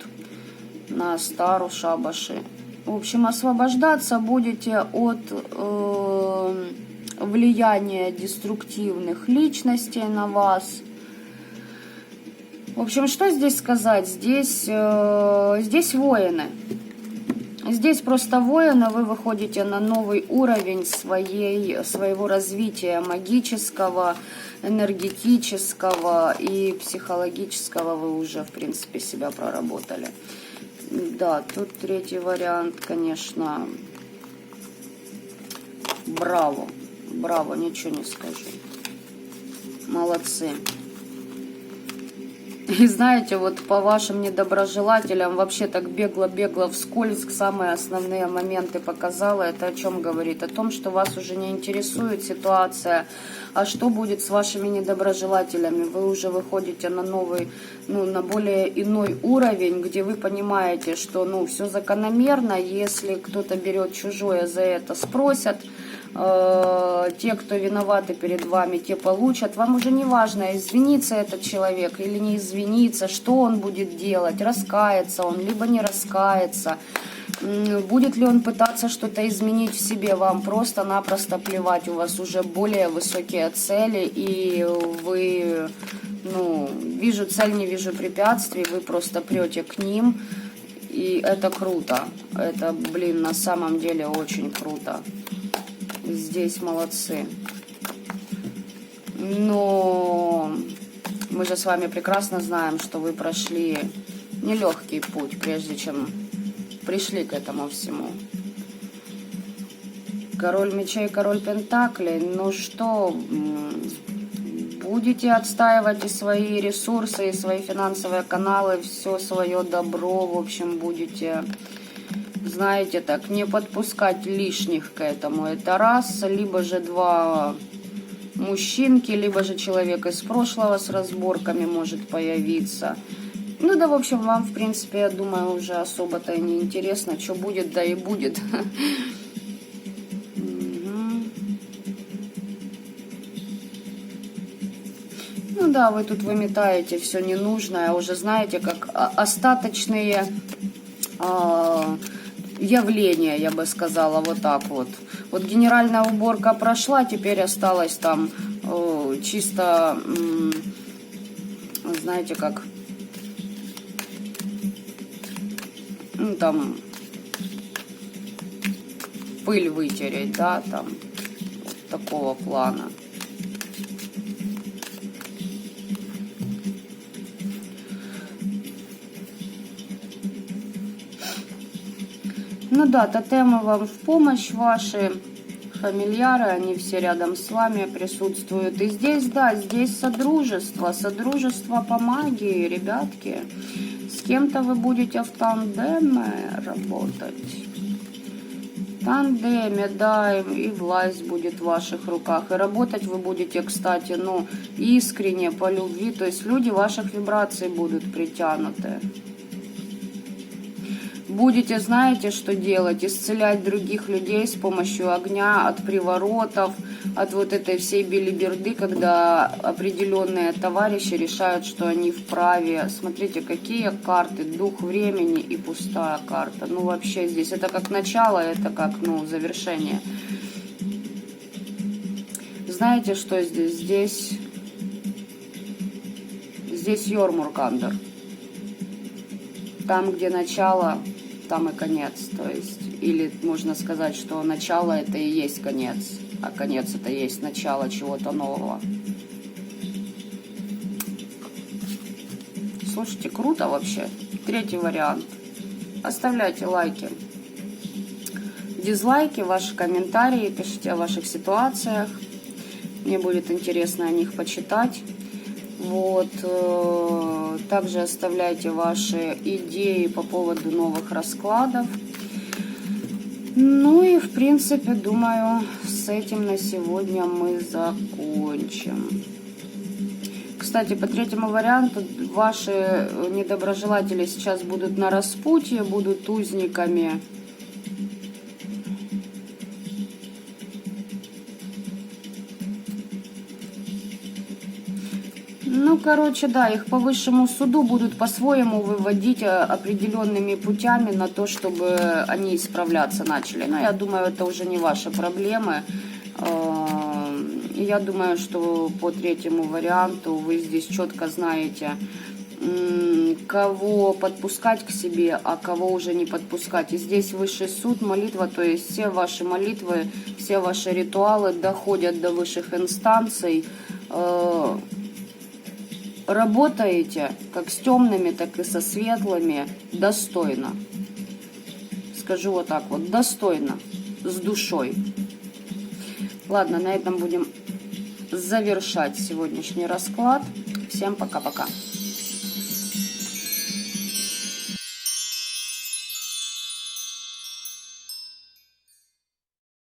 на стару шабаши. В общем, освобождаться будете от влияния деструктивных личностей на вас. В общем, что здесь сказать? Здесь воины. Здесь просто воины, вы выходите на новый уровень своего развития магического, энергетического и психологического. Вы уже, в принципе, себя проработали. Да, тут третий вариант, конечно, браво. Браво, ничего не скажу. Молодцы. И знаете, вот по вашим недоброжелателям вообще так бегло-бегло вскользь самые основные моменты показала. Это о чем говорит? О том, что вас уже не интересует ситуация, а что будет с вашими недоброжелателями. Вы уже выходите на новый, на более иной уровень, где вы понимаете, что, все закономерно. Если кто-то берет чужое, за это спросят. Те, кто виноваты перед вами, те получат. Вам уже не важно, извинится этот человек или не извинится, что он будет делать, раскается он, либо не раскается. Будет ли он пытаться что-то изменить в себе, вам просто-напросто плевать. У вас уже более высокие цели, и вы, вижу цель, не вижу препятствий, вы просто прете к ним, и это круто. Это, на самом деле очень круто. Здесь молодцы. Но мы же с вами прекрасно знаем, что вы прошли нелегкий путь, прежде чем пришли к этому всему. Король мечей, король пентаклей. Что, будете отстаивать и свои ресурсы, и свои финансовые каналы, все свое добро, в общем, будете... Знаете, так, не подпускать лишних к этому. Это раз, либо же два мужчинки, либо же человек из прошлого с разборками может появиться. Да, в общем, вам, в принципе, я думаю, уже особо-то и не интересно, что будет, да и будет. Ну да, вы тут выметаете все ненужное, уже знаете, как остаточные явления, я бы сказала, вот так вот. Вот генеральная уборка прошла, теперь осталось там чисто, знаете, как, ну там, пыль вытереть, да, там, вот такого плана. Ну да, тотемы вам в помощь, ваши фамильяры, они все рядом с вами присутствуют. И здесь, да, здесь содружество по магии, ребятки. С кем-то вы будете в тандеме работать. В тандеме, да, и власть будет в ваших руках. И работать вы будете, кстати, ну, искренне, по любви. То есть люди ваших вибраций будут притянуты. Будете, знаете, что делать? Исцелять других людей с помощью огня от приворотов, от вот этой всей белиберды, когда определенные товарищи решают, что они вправе. Смотрите, какие карты. Дух времени и пустая карта. Ну, вообще здесь это как начало, это как, ну, завершение. Знаете, что здесь? Здесь Йормургандр. Там, где начало, там и конец. То есть, или можно сказать, что начало это и есть конец, а конец это и есть начало чего-то нового. Слушайте, круто вообще. Третий вариант. Оставляйте лайки, дизлайки, ваши комментарии, пишите о ваших ситуациях. Мне будет интересно о них почитать. Вот. Также оставляйте ваши идеи по поводу новых раскладов. Ну и, в принципе, думаю, с этим на сегодня мы закончим. Кстати, по третьему варианту ваши недоброжелатели сейчас будут на распутье, будут узниками. Ну, короче, да, их по высшему суду будут по-своему выводить определенными путями на то, чтобы они исправляться начали. Но я думаю, это уже не ваши проблемы. И я думаю, что по третьему варианту вы здесь четко знаете, кого подпускать к себе, а кого уже не подпускать. И здесь высший суд, молитва, то есть все ваши молитвы, все ваши ритуалы доходят до высших инстанций. Работаете как с темными, так и со светлыми достойно. Скажу вот так вот, достойно, с душой. Ладно, на этом будем завершать сегодняшний расклад. Всем пока-пока.